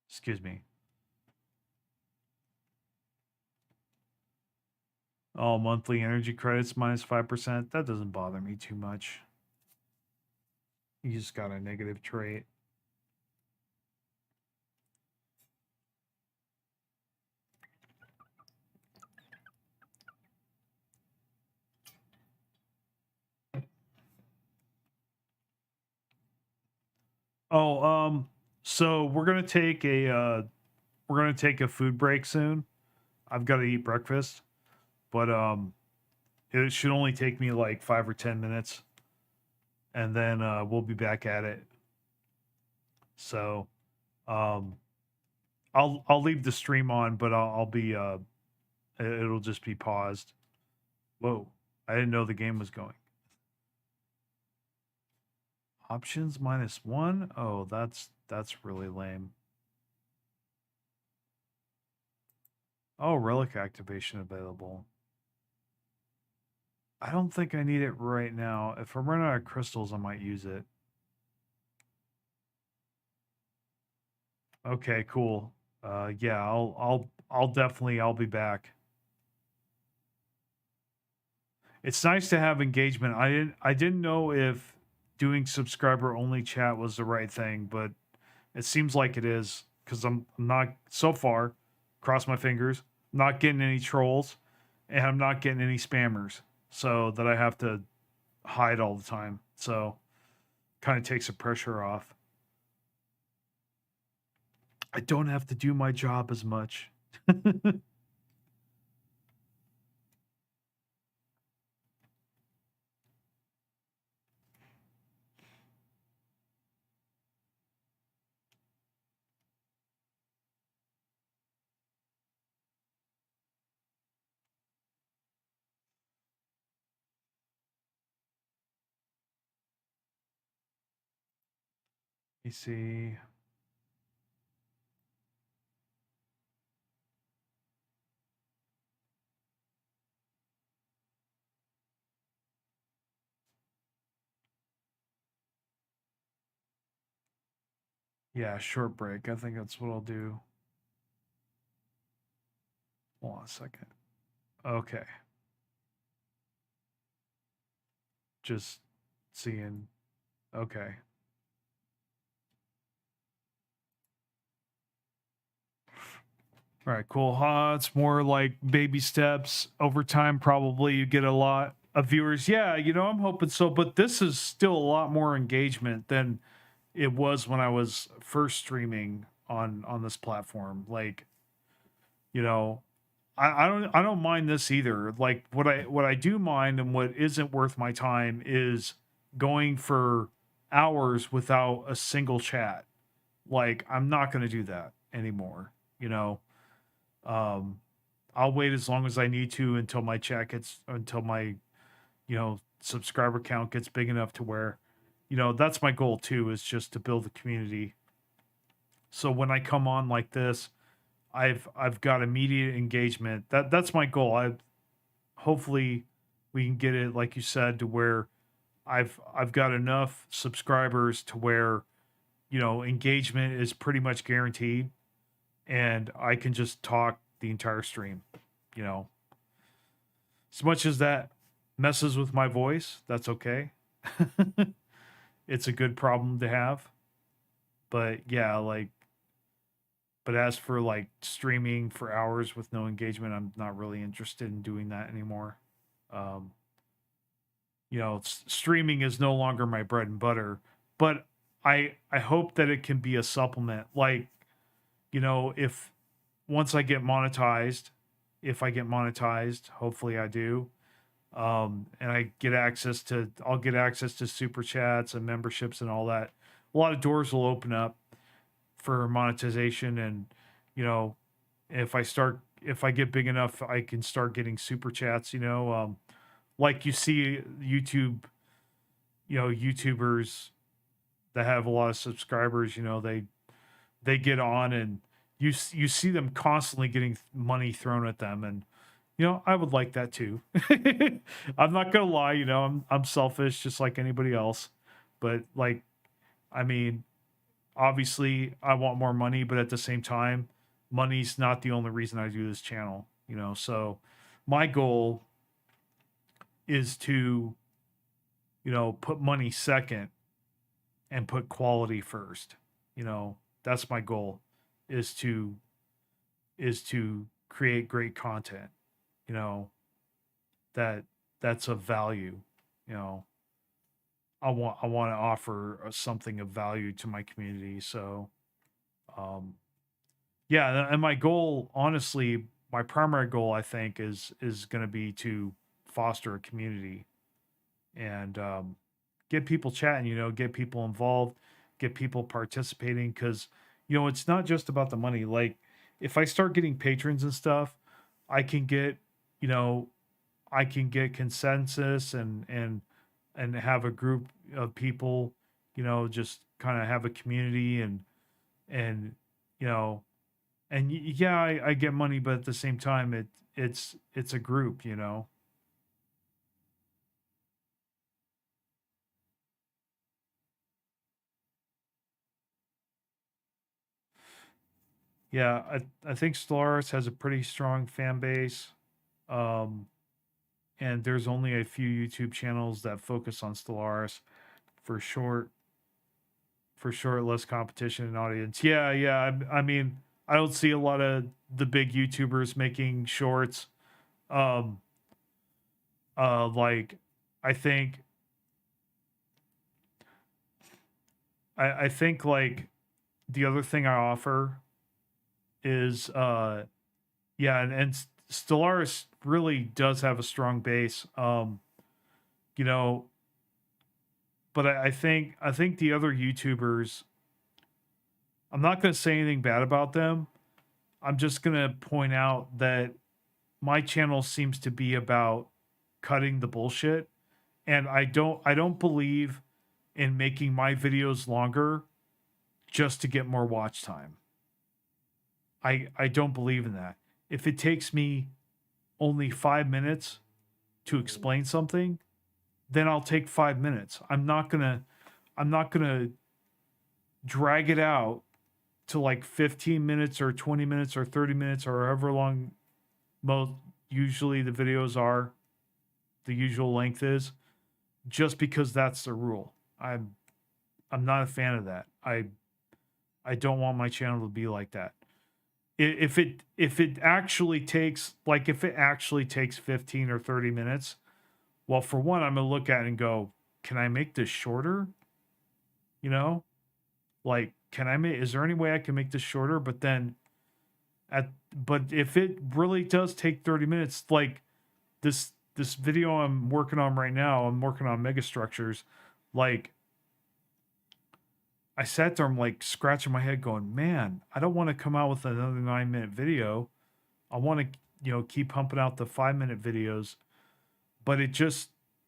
[SPEAKER 1] Excuse me. Oh, monthly energy credits minus 5%. That doesn't bother me too much. You just got a negative trait. Oh, so we're gonna take a food break soon. I've got to eat breakfast, but it should only take me like 5 or 10 minutes, and then we'll be back at it. So, um, I'll leave the stream on, but I'll be it'll just be paused. Whoa, I didn't know the game was going. Options -1? Oh, that's really lame. Oh, relic activation available. I don't think I need it right now. If I'm running out of crystals, I might use it. Okay, cool. Yeah, I'll be back. It's nice to have engagement. I didn't know if doing subscriber only chat was the right thing, but it seems like it is because I'm not so far. Cross my fingers. Not getting any trolls, and I'm not getting any spammers. So that I have to hide all the time. So kind of takes the pressure off. I don't have to do my job as much. Let me see. Yeah, short break. I think that's what I'll do. Hold on a second. Okay. Just seeing. Okay. All right, cool. It's more like baby steps. Over time, probably you get a lot of viewers. Yeah, I'm hoping so. But this is still a lot more engagement than it was when I was first streaming on this platform. Like, you know, I don't mind this either. Like what I do mind and what isn't worth my time is going for hours without a single chat. Like I'm not going to do that anymore. You know, um, I'll wait as long as I need to until my chat gets until my subscriber count gets big enough to where that's my goal too, is just to build a community. So when I come on like this, I've got immediate engagement. That's my goal. I hopefully we can get it, like you said, to where I've got enough subscribers to where engagement is pretty much guaranteed, and I can just talk the entire stream. You know, as much as that messes with my voice, that's okay. It's a good problem to have. But yeah, like, but as for like streaming for hours with no engagement, I'm not really interested in doing that anymore. Um, streaming is no longer my bread and butter, but I hope that it can be a supplement. Like, if once I get monetized, if I get monetized, hopefully I do. And I'll get access to super chats and memberships and all that. A lot of doors will open up for monetization, and you know, if I get big enough, I can start getting super chats. Like you see YouTubers that have a lot of subscribers. They get on, and you see them constantly getting money thrown at them, and I would like that too. I'm not gonna lie, I'm selfish just like anybody else. But like, I mean, obviously I want more money, but at the same time, money's not the only reason I do this channel, So my goal is to, put money second and put quality first. That's my goal, is to create great content, you know, that that's of value. You know, I want to offer something of value to my community. So, um, yeah, and my goal, honestly, my primary goal, I think, is going to be to foster a community and get people chatting. Get people involved, get people participating, because it's not just about the money. Like, if I start getting patrons and stuff, I can get you know I can get consensus and have a group of people, just kind of have a community and you know and yeah, I get money, but at the same time, it's a group. Yeah, I think Stellaris has a pretty strong fan base, um, and there's only a few YouTube channels that focus on Stellaris for short less competition and audience. Yeah, yeah. I mean, I don't see a lot of the big YouTubers making shorts. Um, like, I think, I think like the other thing I offer is, yeah, and Stellaris really does have a strong base. You know, but I think the other YouTubers, I'm not going to say anything bad about them. I'm just going to point out that my channel seems to be about cutting the bullshit, and I don't believe in making my videos longer just to get more watch time. I don't believe in that. If it takes me only 5 minutes to explain something, then I'll take 5 minutes. I'm not gonna drag it out to like 15 minutes or 20 minutes or 30 minutes or however long most usually the videos are, the usual length is, just because that's the rule. I'm not a fan of that. I don't want my channel to be like that. If it actually takes, like, if it actually takes 15 or 30 minutes, well, for one, I'm gonna look at it and go, can I make this shorter? You know, like, is there any way I can make this shorter? But then but if it really does take 30 minutes, like this video I'm working on right now, I'm working on megastructures. Like, I sat there, I'm like scratching my head going, man, I don't want to come out with another 9-minute video. I want to, keep pumping out the 5-minute videos, but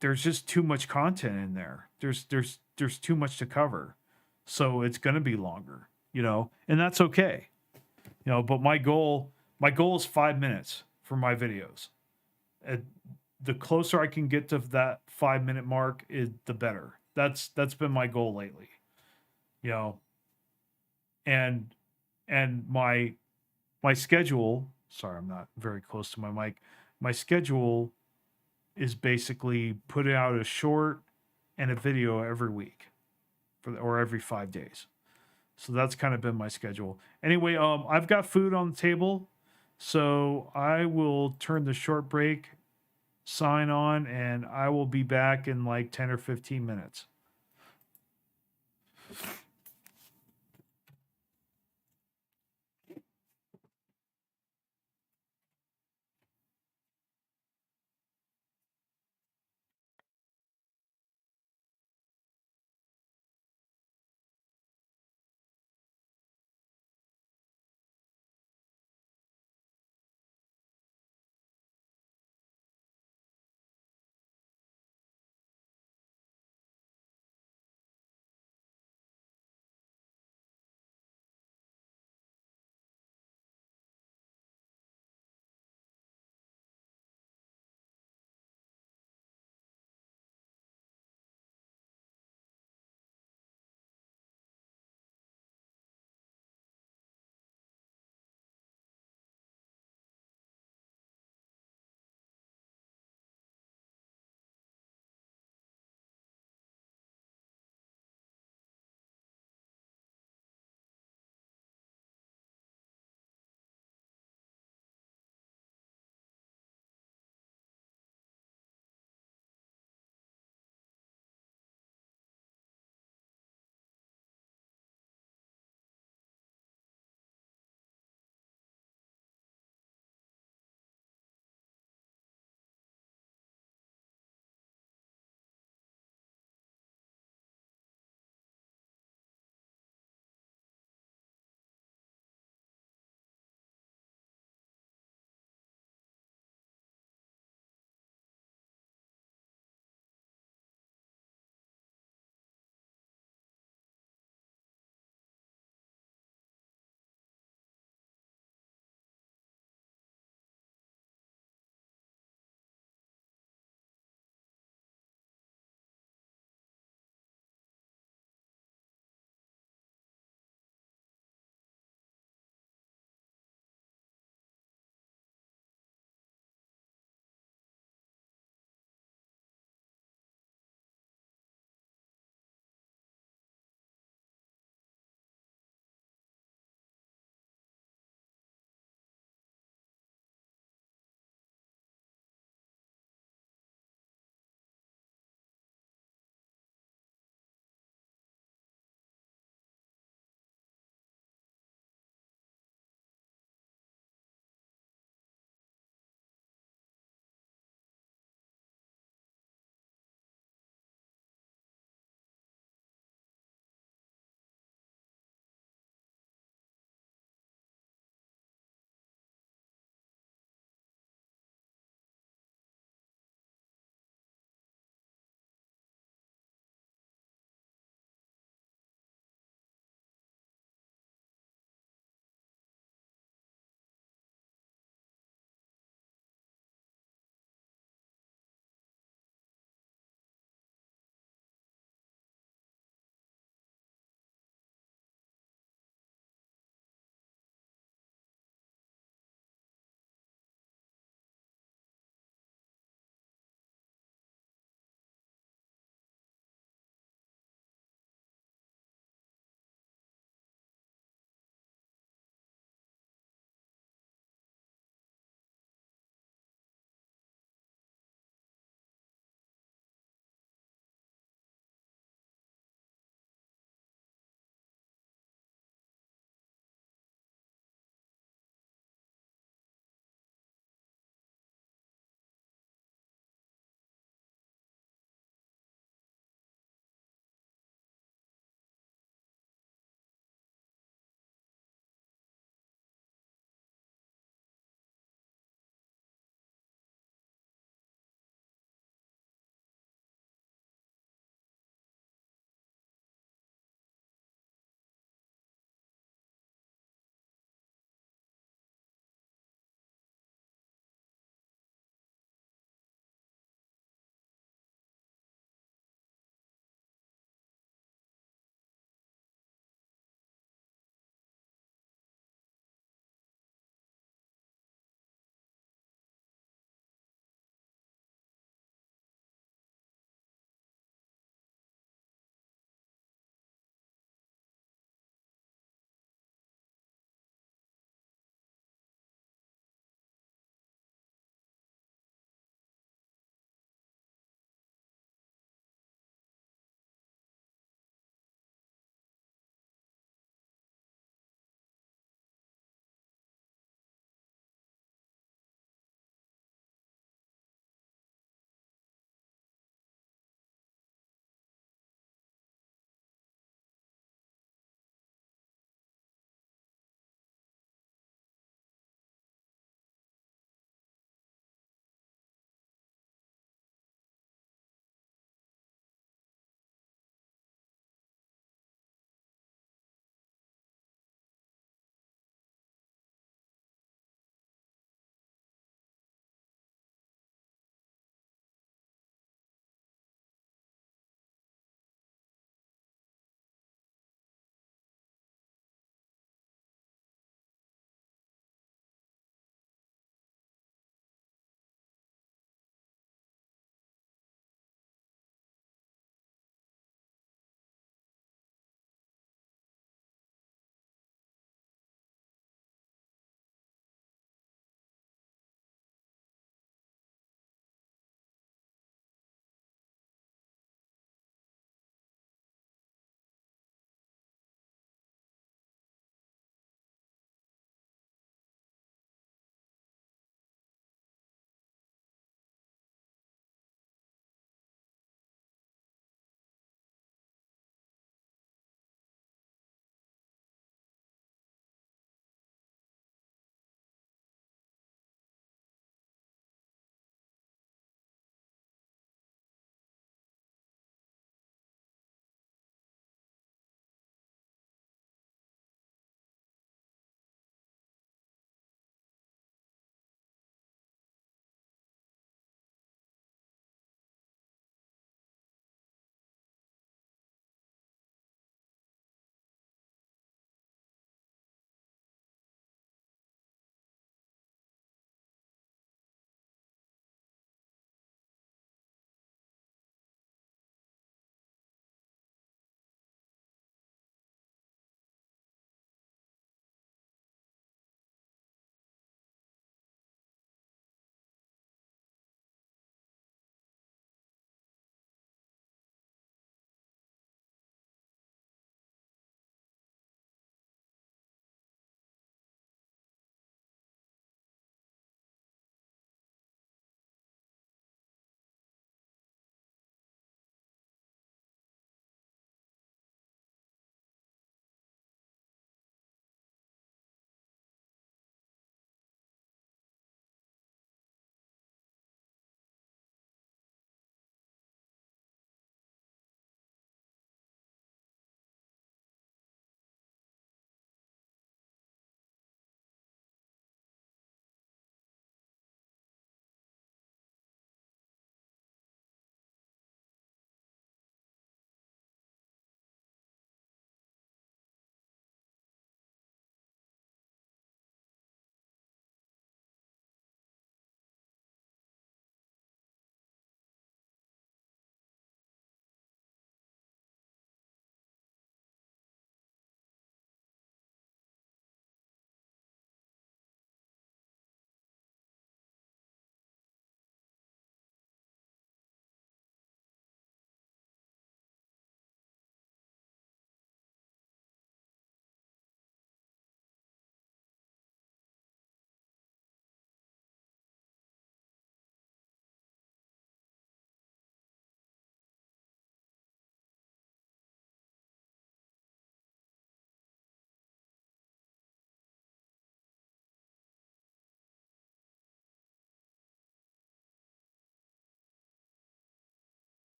[SPEAKER 1] there's just too much content in there. There's too much to cover. So it's going to be longer, and that's okay. But my goal is 5 minutes for my videos. The closer I can get to that 5-minute mark, the better. That's been my goal lately. And my schedule, sorry, I'm not very close to my mic. My schedule is basically put out a short and a video every week or every 5 days. So that's kind of been my schedule. Anyway, I've got food on the table, so I will turn the short break sign on, and I will be back in like 10 or 15 minutes.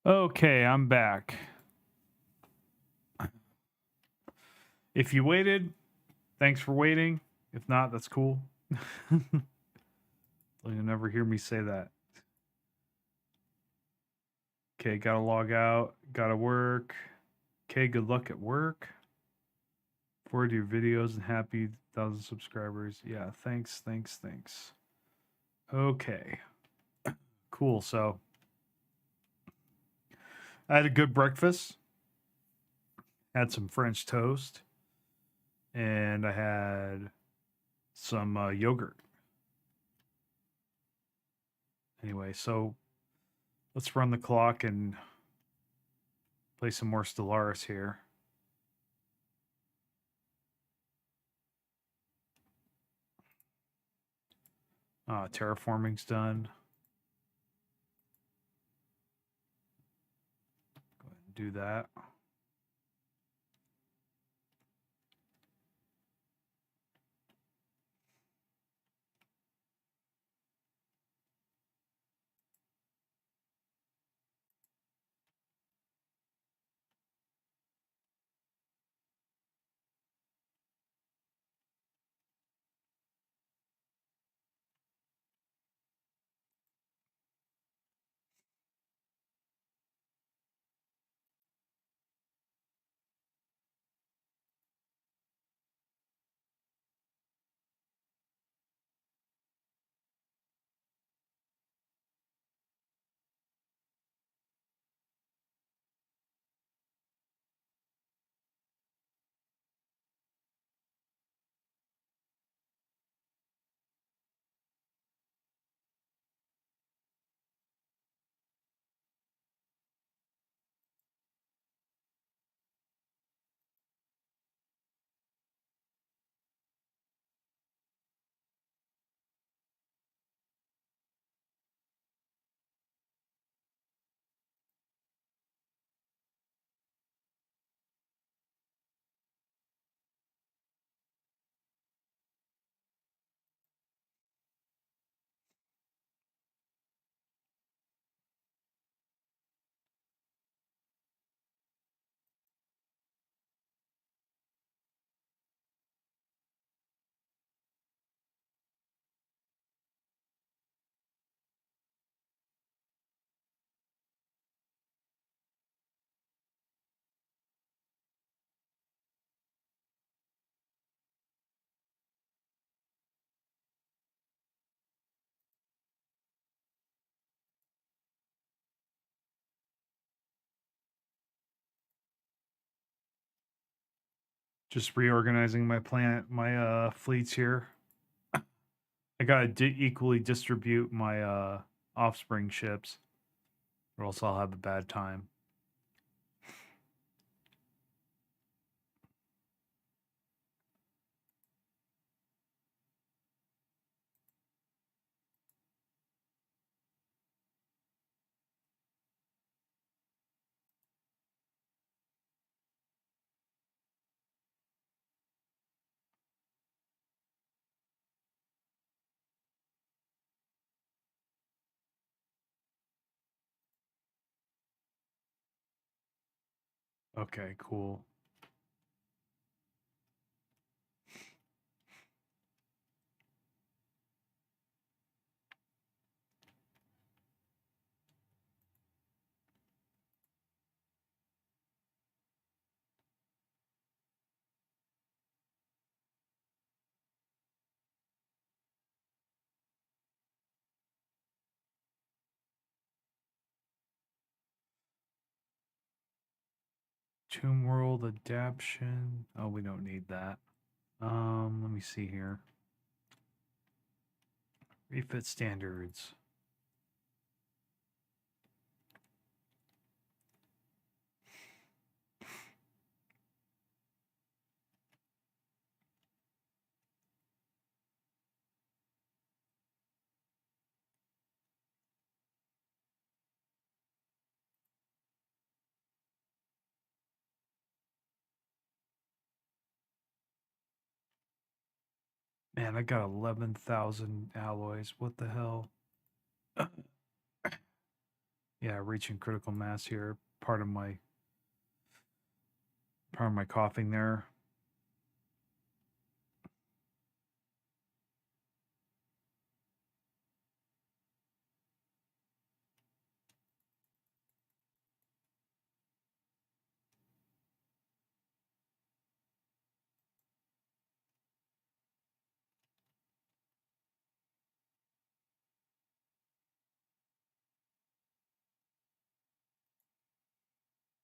[SPEAKER 1] Okay, I'm back. If you waited, thanks for waiting. If not, that's cool. You'll never hear me say that. Okay, gotta log out. Gotta work. Okay, good luck at work. Forward your videos and happy 1,000 subscribers. Yeah, thanks. Okay, cool. So I had a good breakfast. Had some French toast, and I had some yogurt. Anyway, so let's run the clock and play some more Stellaris here. Terraforming's done. Go ahead and do that. Just reorganizing my fleets here. I gotta equally distribute my offspring ships, or else I'll have a bad time. Okay, cool. Tomb World adaptation. Oh, we don't need that. Let me see here. Refit standards. Man, I got 11,000 alloys. What the hell? Yeah, reaching critical mass here. Part of my coughing there.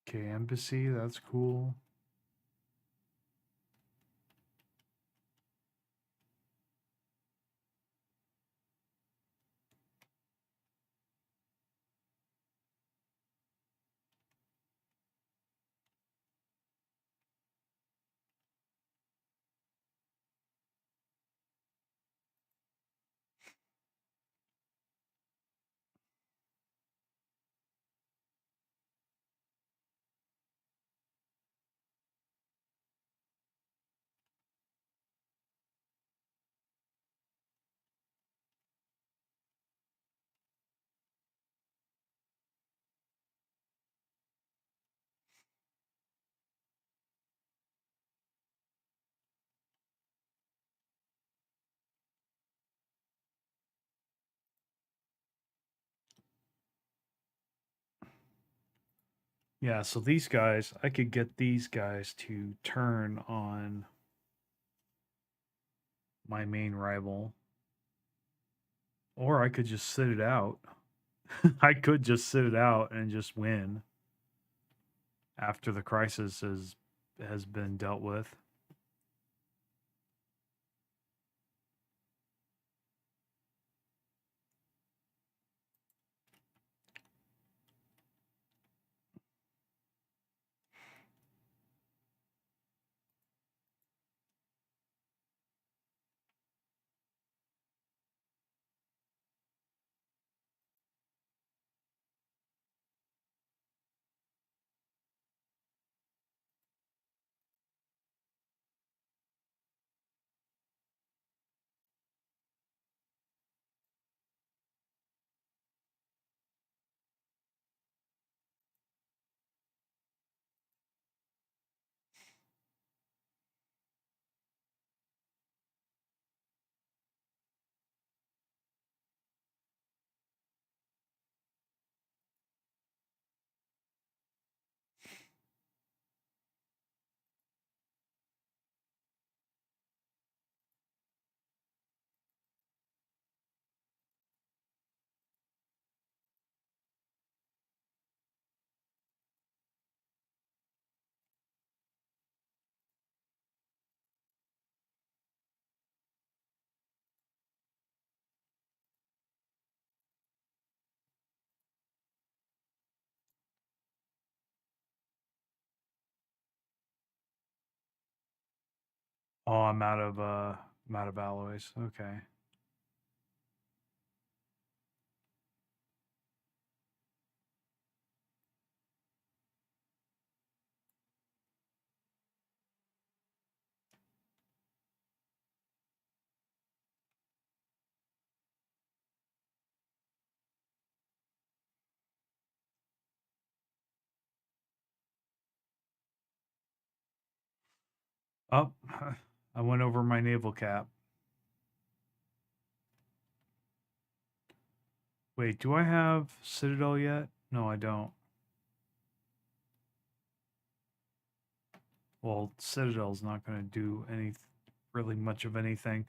[SPEAKER 1] Okay, embassy, that's cool. Yeah, so these guys, I could get these guys to turn on my main rival, or I could just sit it out. I could just sit it out and just win after the crisis has been dealt with. Oh, I'm out of alloys. Okay. Oh, I went over my naval cap. Wait, do I have Citadel yet? No, I don't. Well, Citadel's not going to do really much of anything.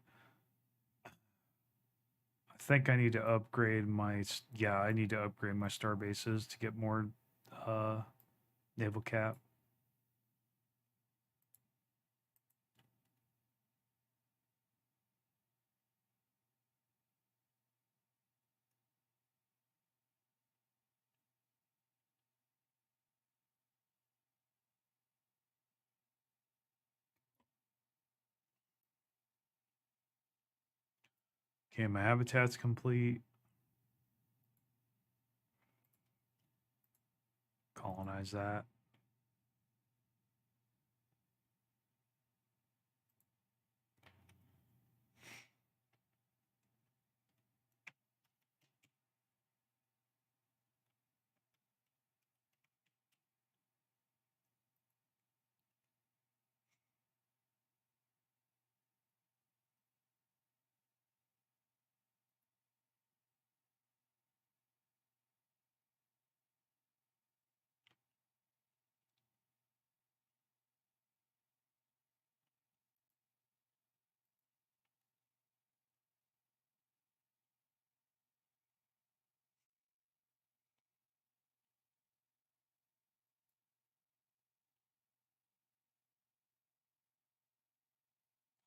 [SPEAKER 1] I think I need to upgrade I need to upgrade my star bases to get more uh naval cap. Okay, my habitat's complete. Colonize that.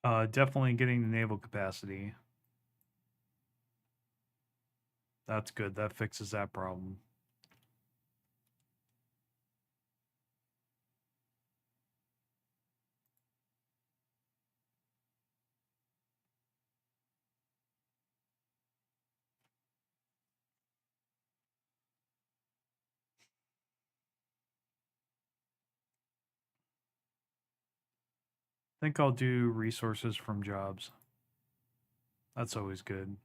[SPEAKER 1] Definitely getting the naval capacity. That's good. That fixes that problem. I think I'll do resources from jobs. That's always good.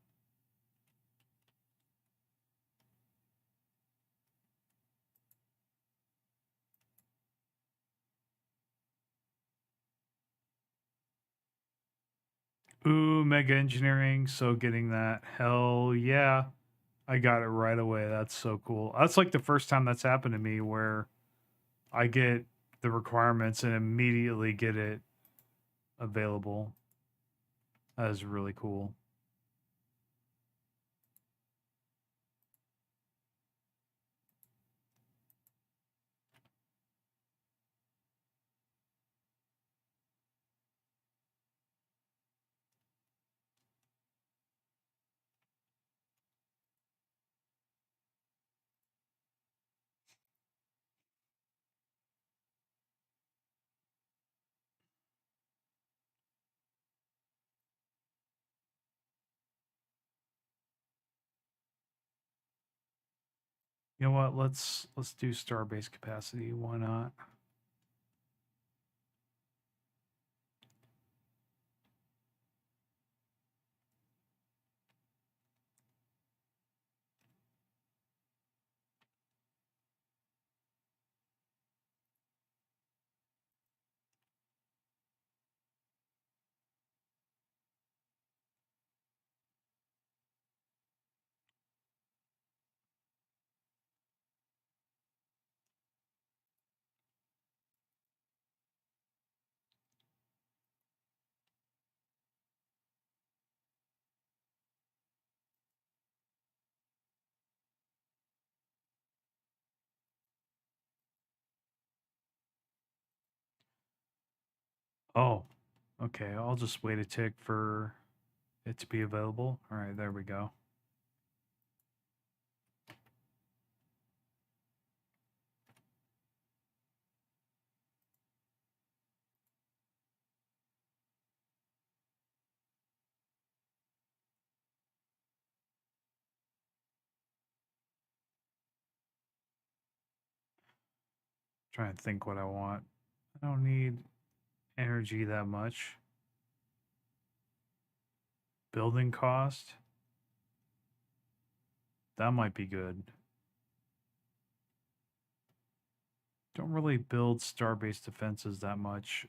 [SPEAKER 1] Ooh, mega engineering. So getting that. Hell yeah. I got it right away. That's so cool. That's like the first time that's happened to me where I get the requirements and immediately get it available. That is really cool. You know what? Let's do star-based capacity. Why not? Oh, okay. I'll just wait a tick for it to be available. All right, there we go. Trying to think what I want. I don't need energy that much. Building cost. That might be good. Don't really build star-based defenses that much.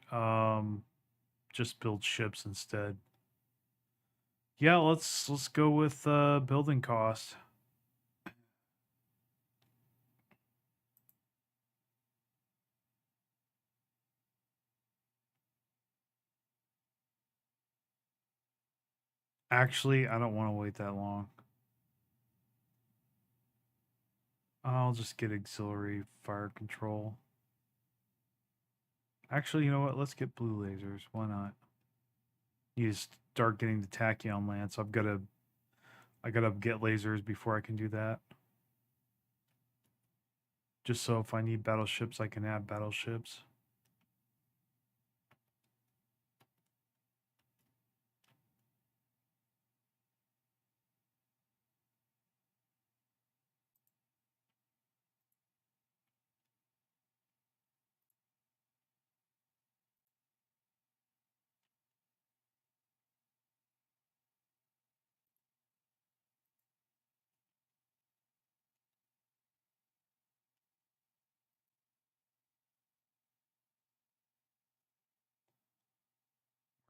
[SPEAKER 1] Just build ships instead. Yeah, let's go with building cost. Actually, I don't want to wait that long. I'll just get auxiliary fire control. Actually, you know what? Let's get blue lasers. Why not? You start getting the tachyon lance. I gotta get lasers before I can do that. Just so if I need battleships, I can have battleships.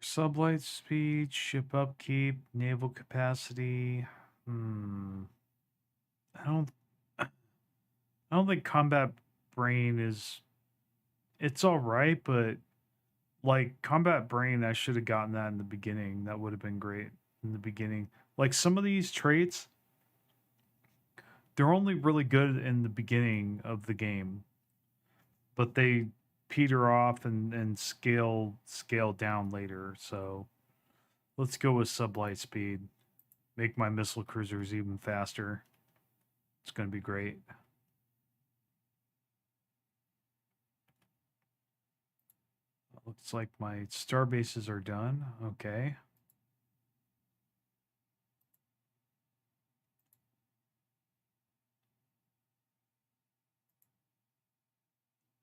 [SPEAKER 1] Sublight speed, ship upkeep, naval capacity. Hmm. I don't. I don't think combat brain is. It's all right, but like combat brain, I should have gotten that in the beginning. That would have been great in the beginning. Like some of these traits, they're only really good in the beginning of the game, but peter off and scale down later. So let's go with sublight speed. Make my missile cruisers even faster. It's going to be great. Looks like my star bases are done. Okay.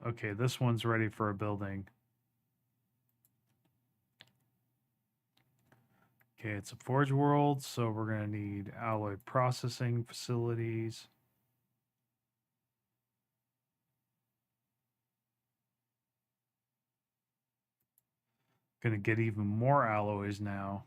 [SPEAKER 1] Okay, this one's ready for a building. Okay, it's a Forge World, so we're going to need alloy processing facilities. Going to get even more alloys now.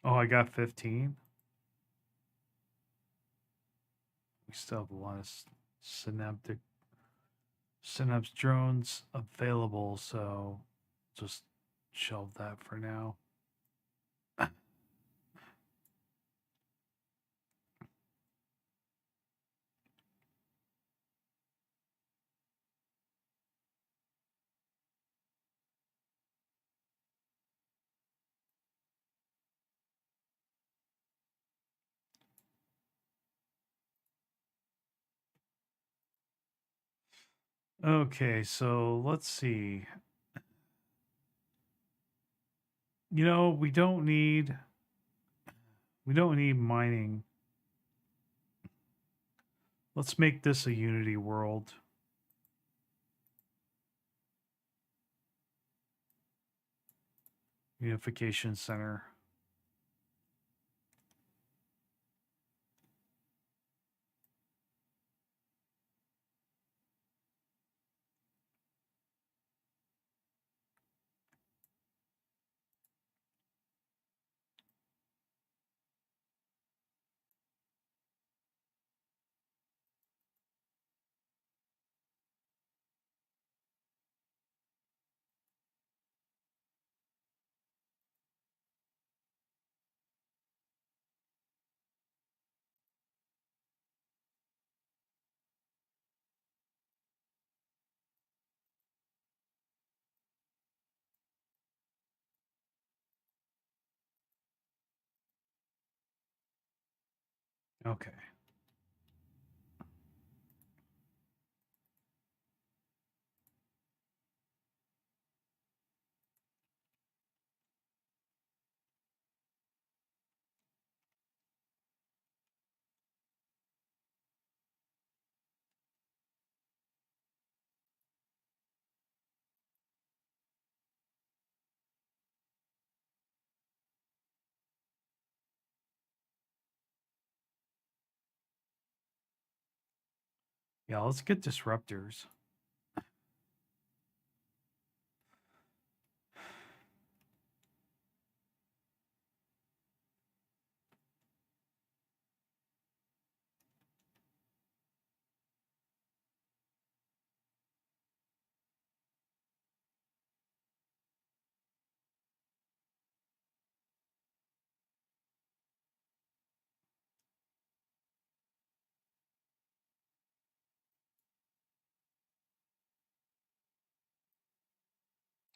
[SPEAKER 1] Oh, I got 15. We still have a lot of synapse drones available, so just shelve that for now. Okay, so let's see. You know, we don't need mining. Let's make this a Unity world. Unification Center. Okay. Yeah, let's get disruptors.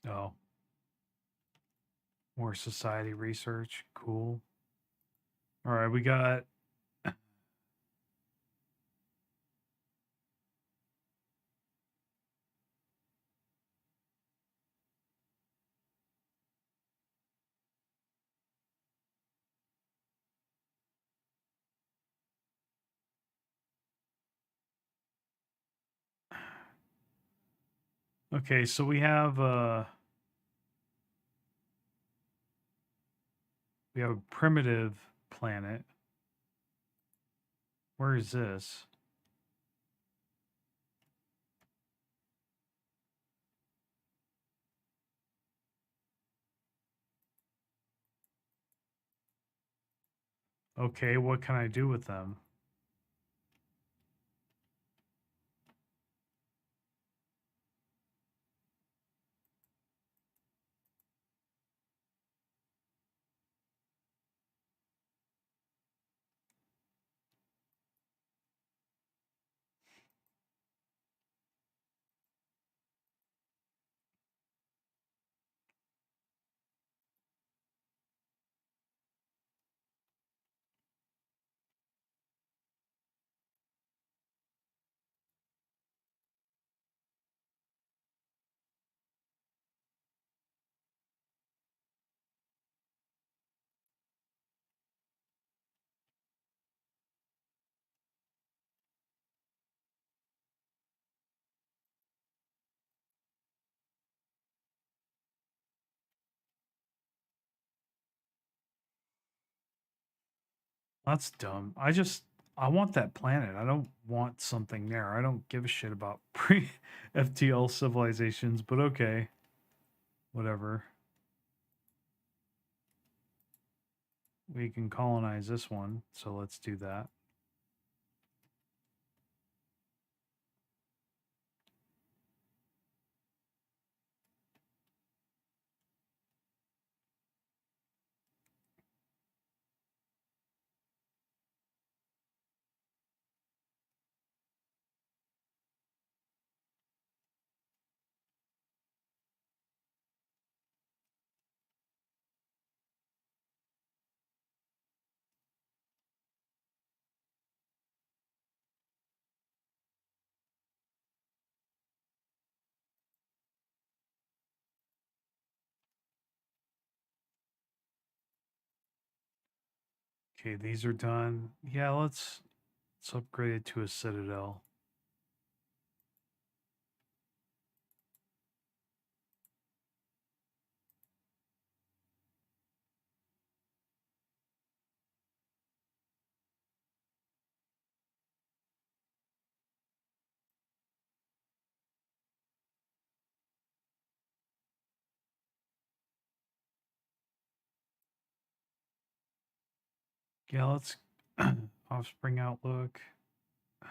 [SPEAKER 1] Oh, more society research. Cool. All right, we got okay, so we have a primitive planet. Where is this? Okay, what can I do with them? That's dumb. I want that planet. I don't want something there. I don't give a shit about pre FTL civilizations, but okay. Whatever. We can colonize this one, so let's do that. Okay, these are done. Yeah, let's upgrade it to a citadel. Yeah, let's offspring outlook. Let's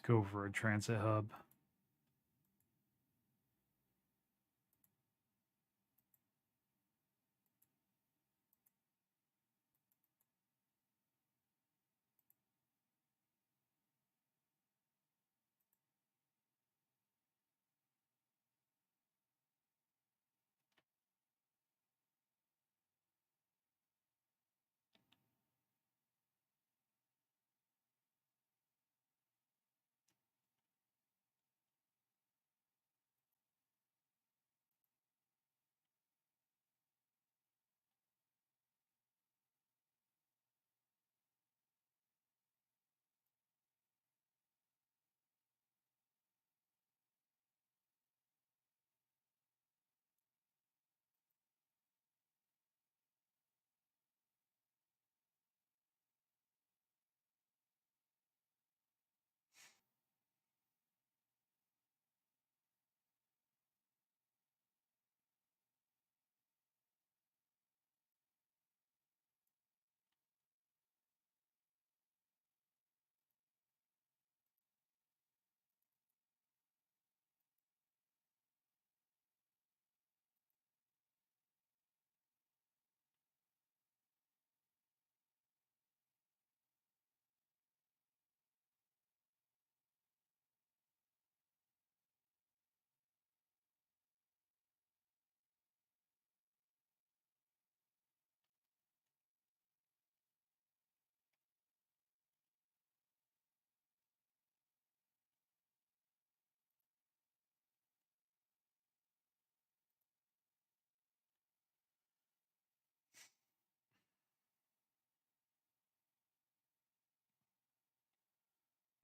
[SPEAKER 1] go for a transit hub.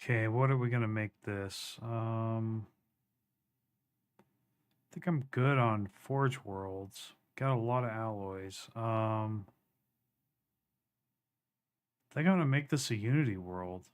[SPEAKER 1] Okay, what are we gonna make this? I think I'm good on Forge Worlds. Got a lot of alloys. I think I'm gonna make this a Unity world.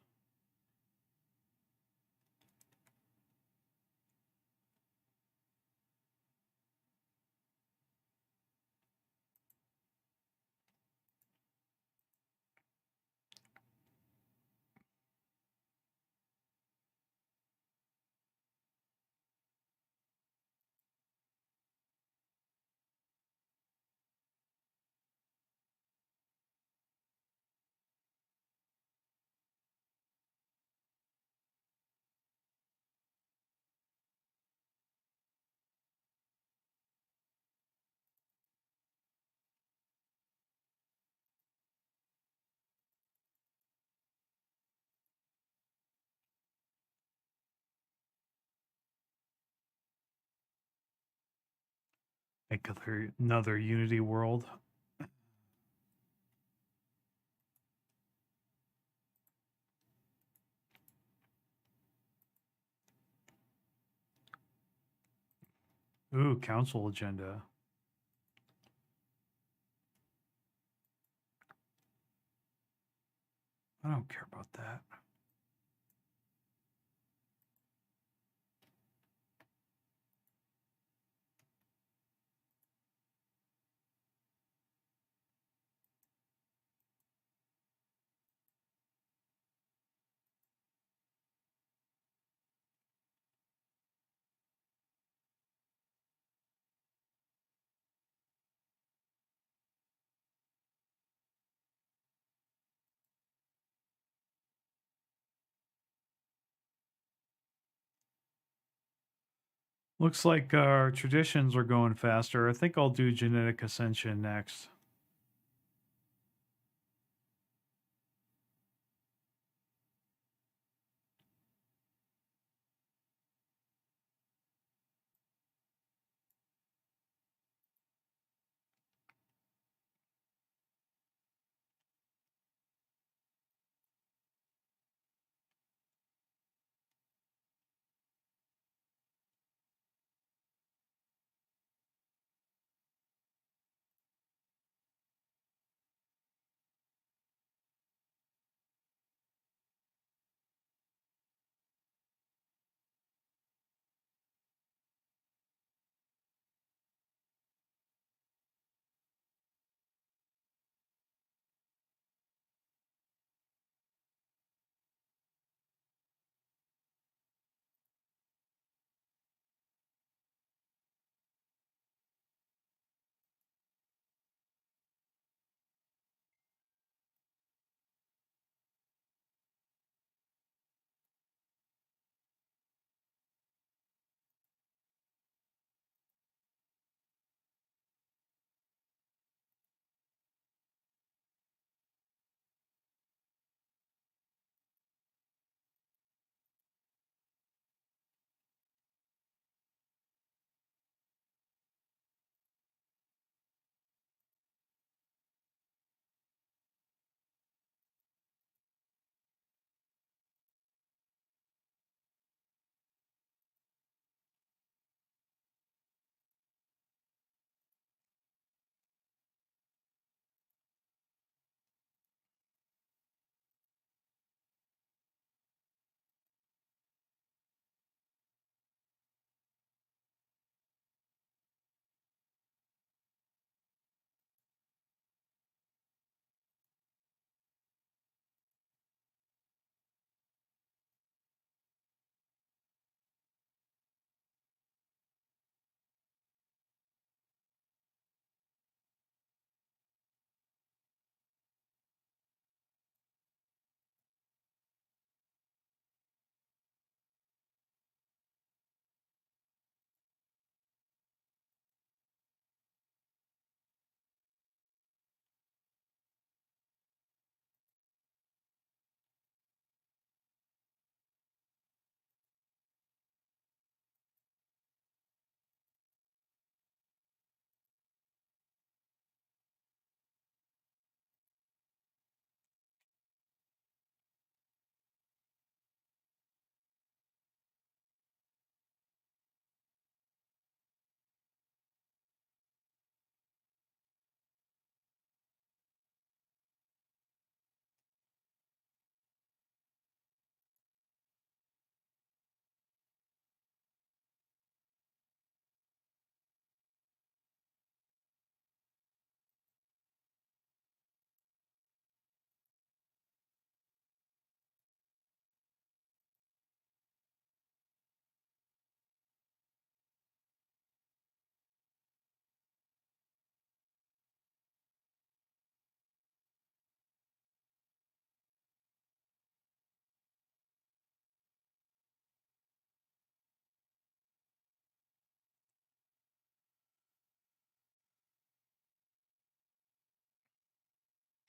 [SPEAKER 1] Like another Unity world. Ooh, council agenda. I don't care about that. Looks like our traditions are going faster. I think I'll do genetic ascension next.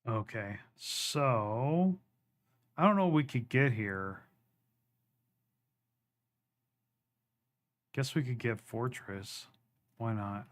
[SPEAKER 1] Okay, so I don't know what we could get here. Guess we could get Fortress. Why not?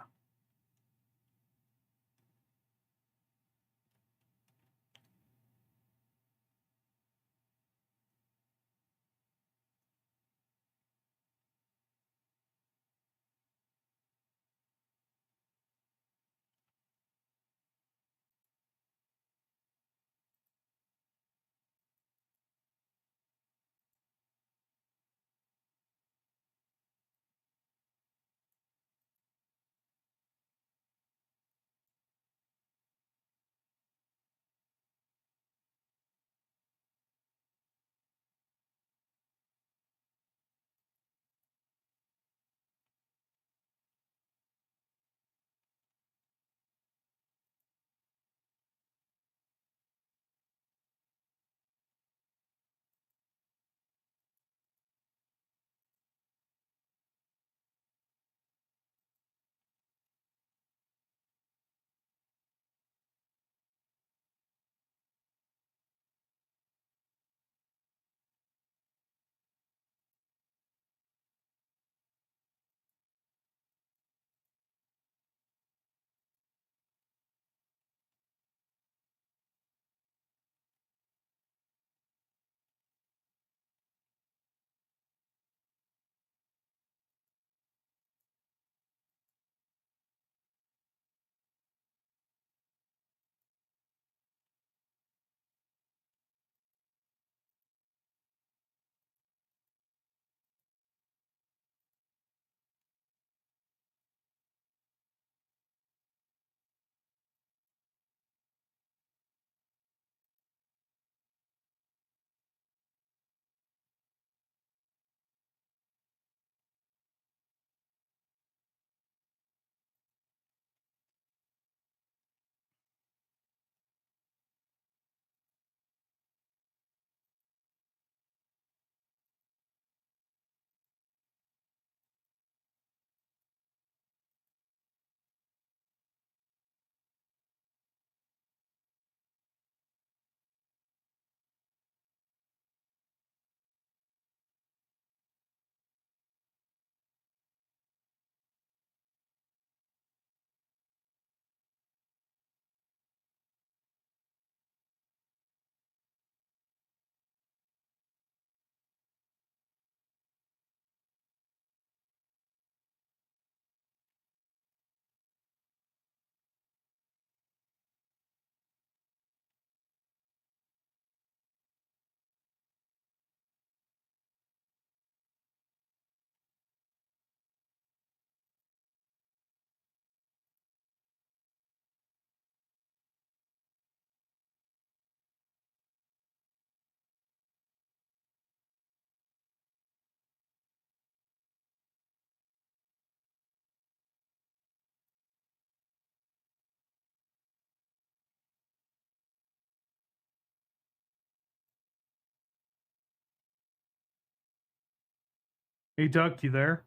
[SPEAKER 1] Hey, Duck, you there?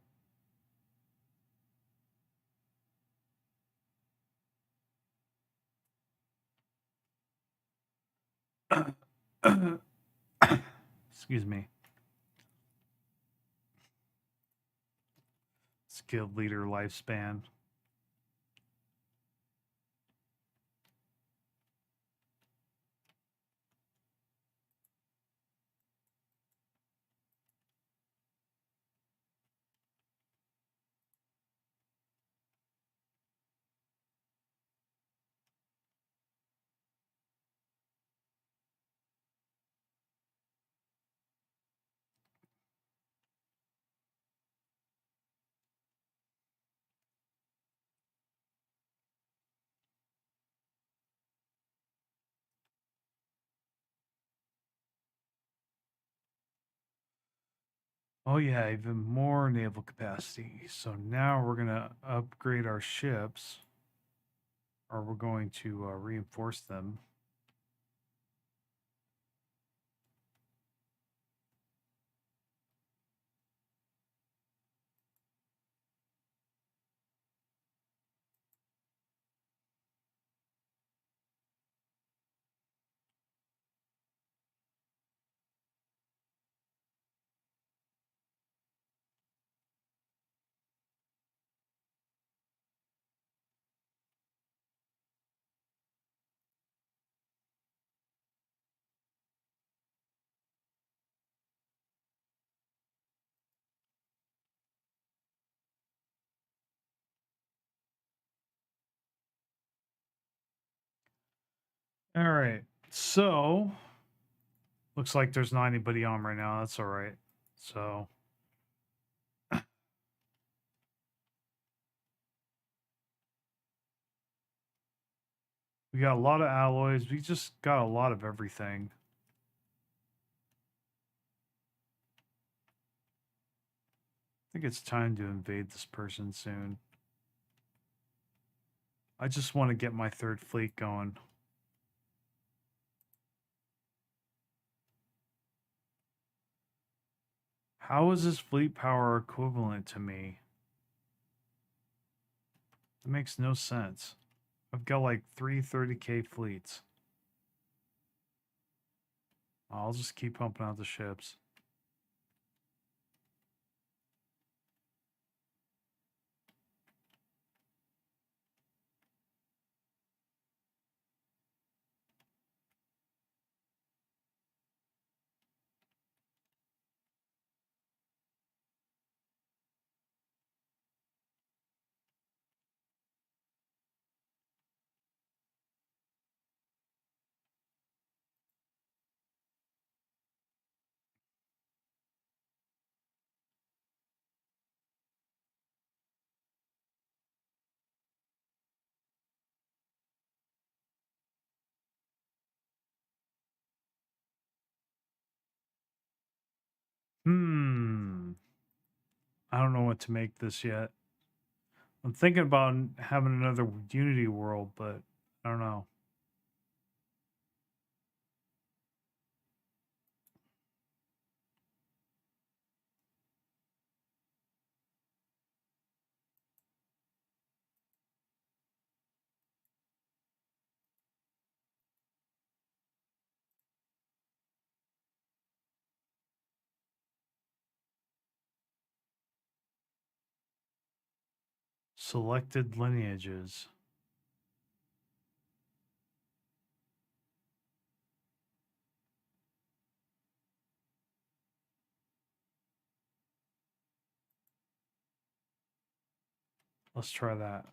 [SPEAKER 1] Excuse me. Skilled leader lifespan. Oh yeah, even more naval capacity. So now we're gonna upgrade our ships, or we're going to reinforce them. All right. So looks like there's not anybody on right now. That's all right. So we got a lot of alloys. We just got a lot of everything. I think it's time to invade this person soon. I just want to get my third fleet going. How is his fleet power equivalent to me? It makes no sense. I've got like 330K fleets. I'll just keep pumping out the ships. I don't know what to make this yet. I'm thinking about having another Unity world, but I don't know. Selected lineages. Let's try that.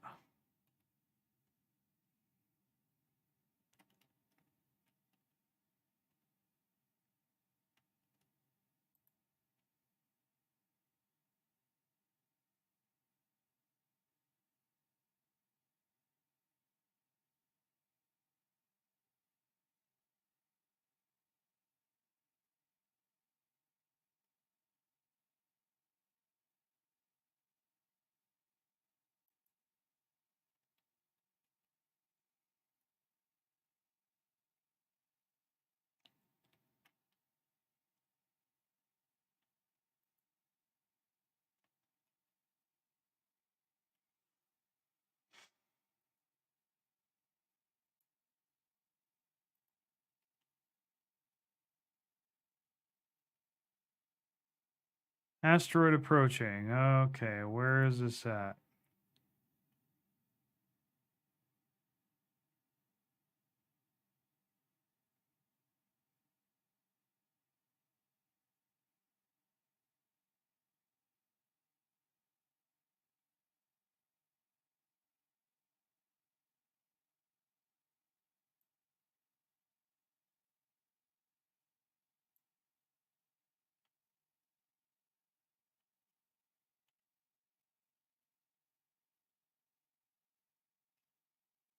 [SPEAKER 1] Asteroid approaching. Okay, where is this at?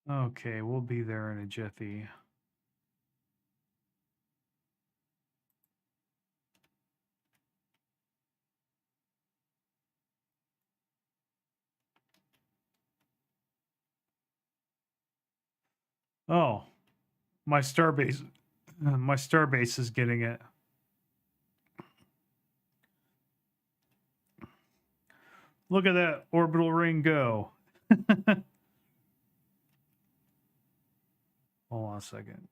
[SPEAKER 1] Okay, we'll be there in a jiffy. Oh, my starbase is getting it. Look at that orbital ring go. Hold on a second.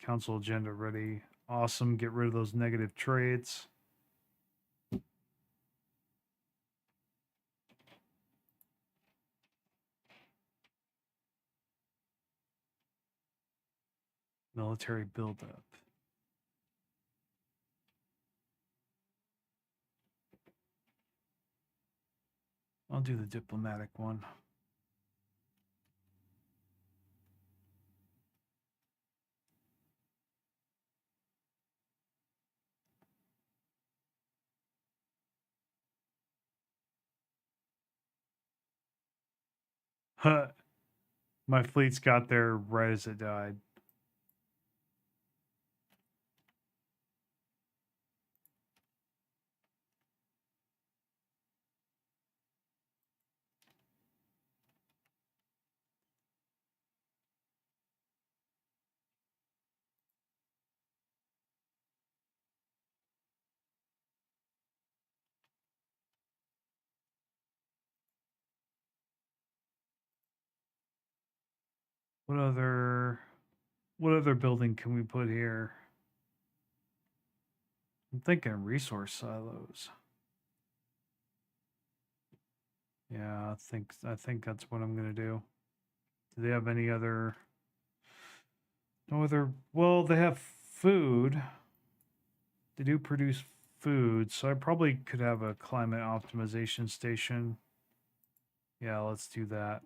[SPEAKER 1] Council agenda ready. Awesome. Get rid of those negative traits. Military buildup. I'll do the diplomatic one. Huh. My fleets got there right as it died. What other building can we put here? I'm thinking resource silos. Yeah, I think that's what I'm gonna do. Do they have any other? No other. Well, they have food. They do produce food, so I probably could have a climate optimization station. Yeah, let's do that.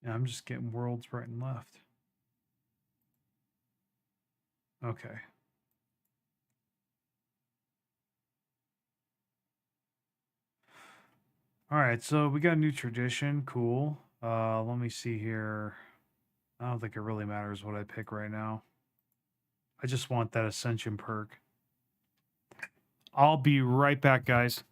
[SPEAKER 1] Yeah, I'm just getting worlds right and left. Okay. All right, so we got a new tradition. Cool. Let me see here. I don't think it really matters what I pick right now. I just want that ascension perk. I'll be right back, guys.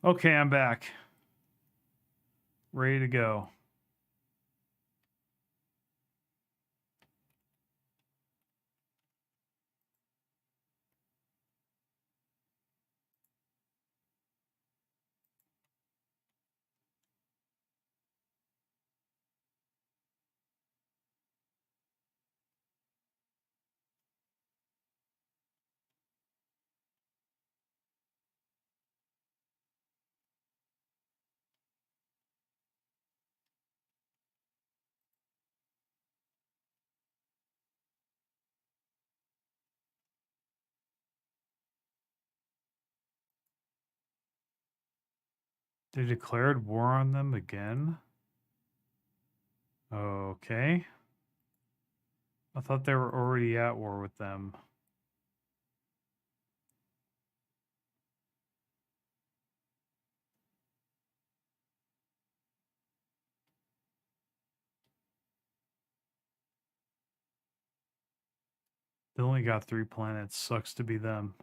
[SPEAKER 1] Okay, I'm back. Ready to go. They declared war on them again? Okay. I thought they were already at war with them. They only got 3 planets. Sucks to be them.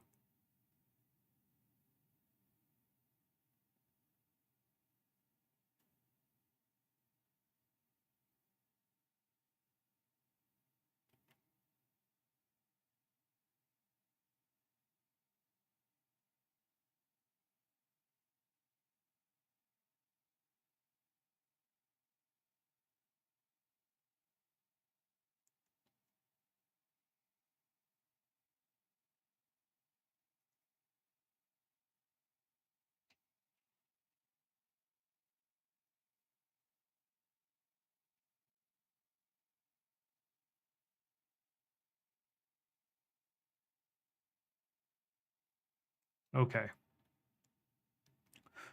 [SPEAKER 1] Okay.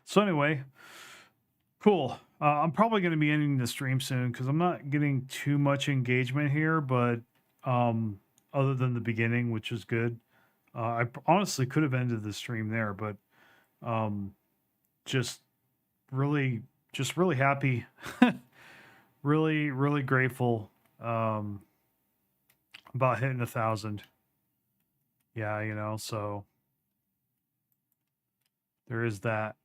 [SPEAKER 1] So anyway, cool. I'm probably going to be ending the stream soon because I'm not getting too much engagement here, but other than the beginning, which is good. Honestly could have ended the stream there, but um, just really, just really happy, really, really grateful um, about hitting 1,000. Yeah, you know, so there is that.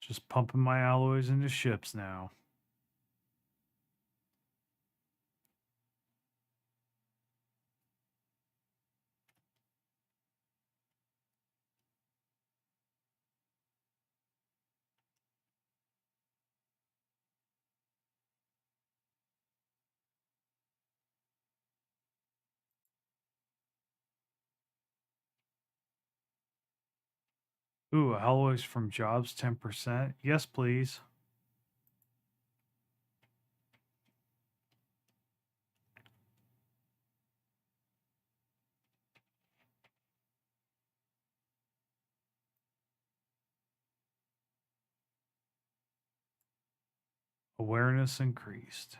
[SPEAKER 1] Just pumping my alloys into ships now. Ooh, alloys from jobs 10%. Yes, please. Awareness increased.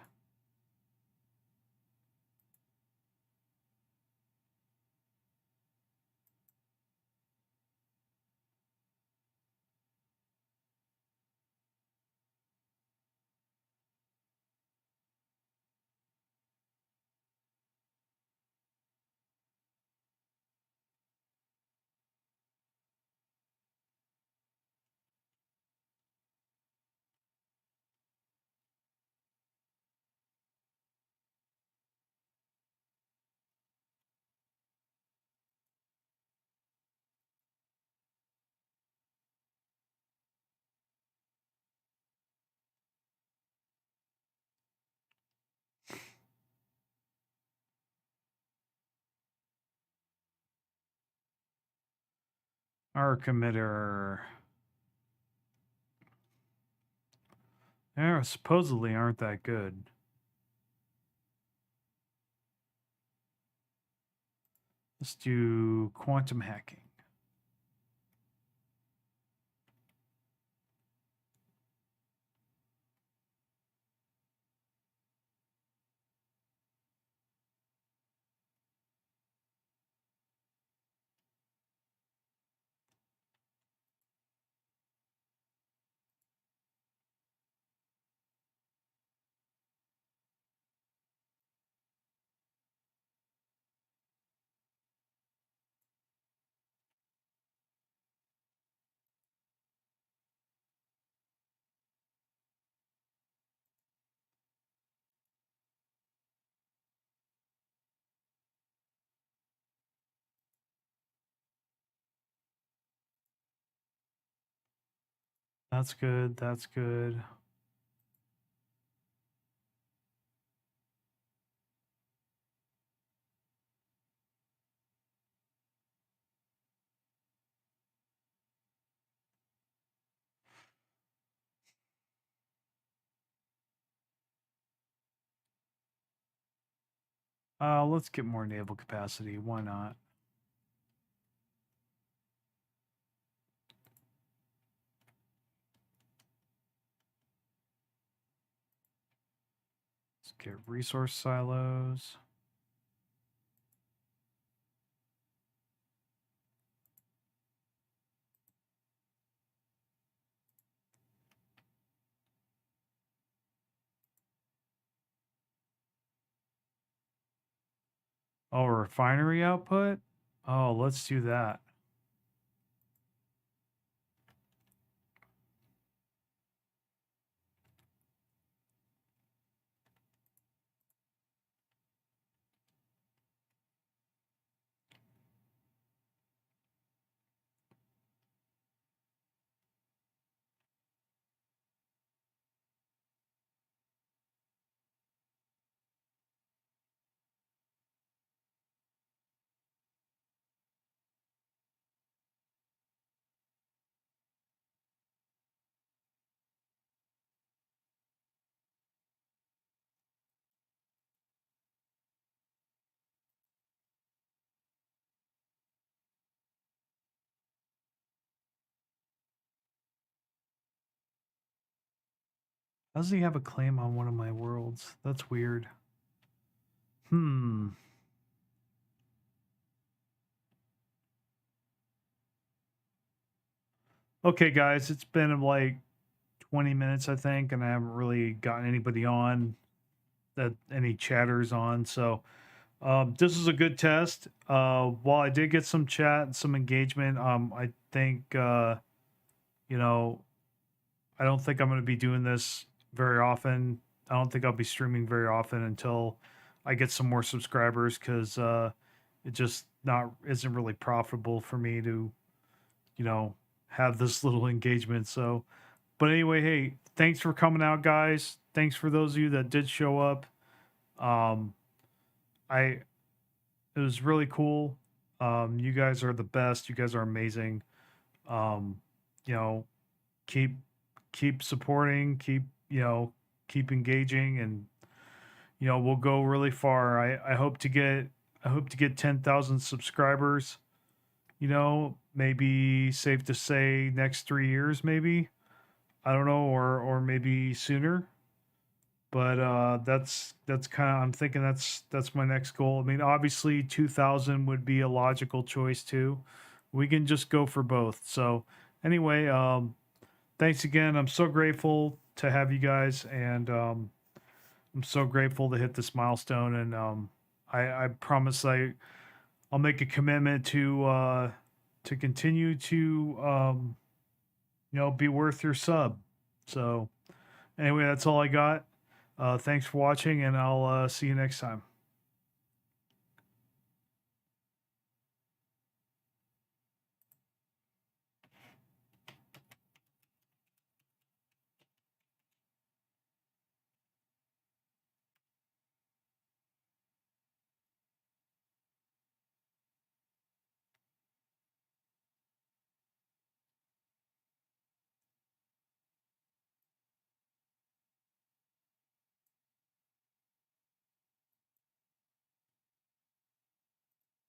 [SPEAKER 1] Our committer. They supposedly aren't that good. Let's do quantum hacking. That's good. That's good. Let's get more naval capacity. Why not? Let's get resource silos. Oh, refinery output? Oh, let's do that. How does he have a claim on one of my worlds? That's weird. Hmm. Okay, guys, it's been like 20 minutes, I think, and I haven't really gotten anybody on that any chatters on. So this is a good test. While I did get some chat and some engagement, I think you know, I don't think I'm going to be doing this very often. I don't think I'll be streaming very often until I get some more subscribers because it just not isn't really profitable for me to, you know, have this little engagement. So, but anyway, hey, thanks for coming out, guys. Thanks for those of you that did show up. Um, I It was really cool. You guys are the best. You guys are amazing. Um, you know, keep keep supporting, keep engaging, and we'll go really far. I hope to get 10,000 subscribers. Maybe safe to say next 3 years, maybe. I don't know, or maybe sooner. But that's kind of I'm thinking that's my next goal. I mean, obviously 2,000 would be a logical choice too. We can just go for both. So anyway, thanks again. I'm so grateful to have you guys, and I'm so grateful to hit this milestone. And I promise I'll make a commitment to continue to be worth your sub. So anyway, that's all I got. Thanks for watching, and I'll see you next time.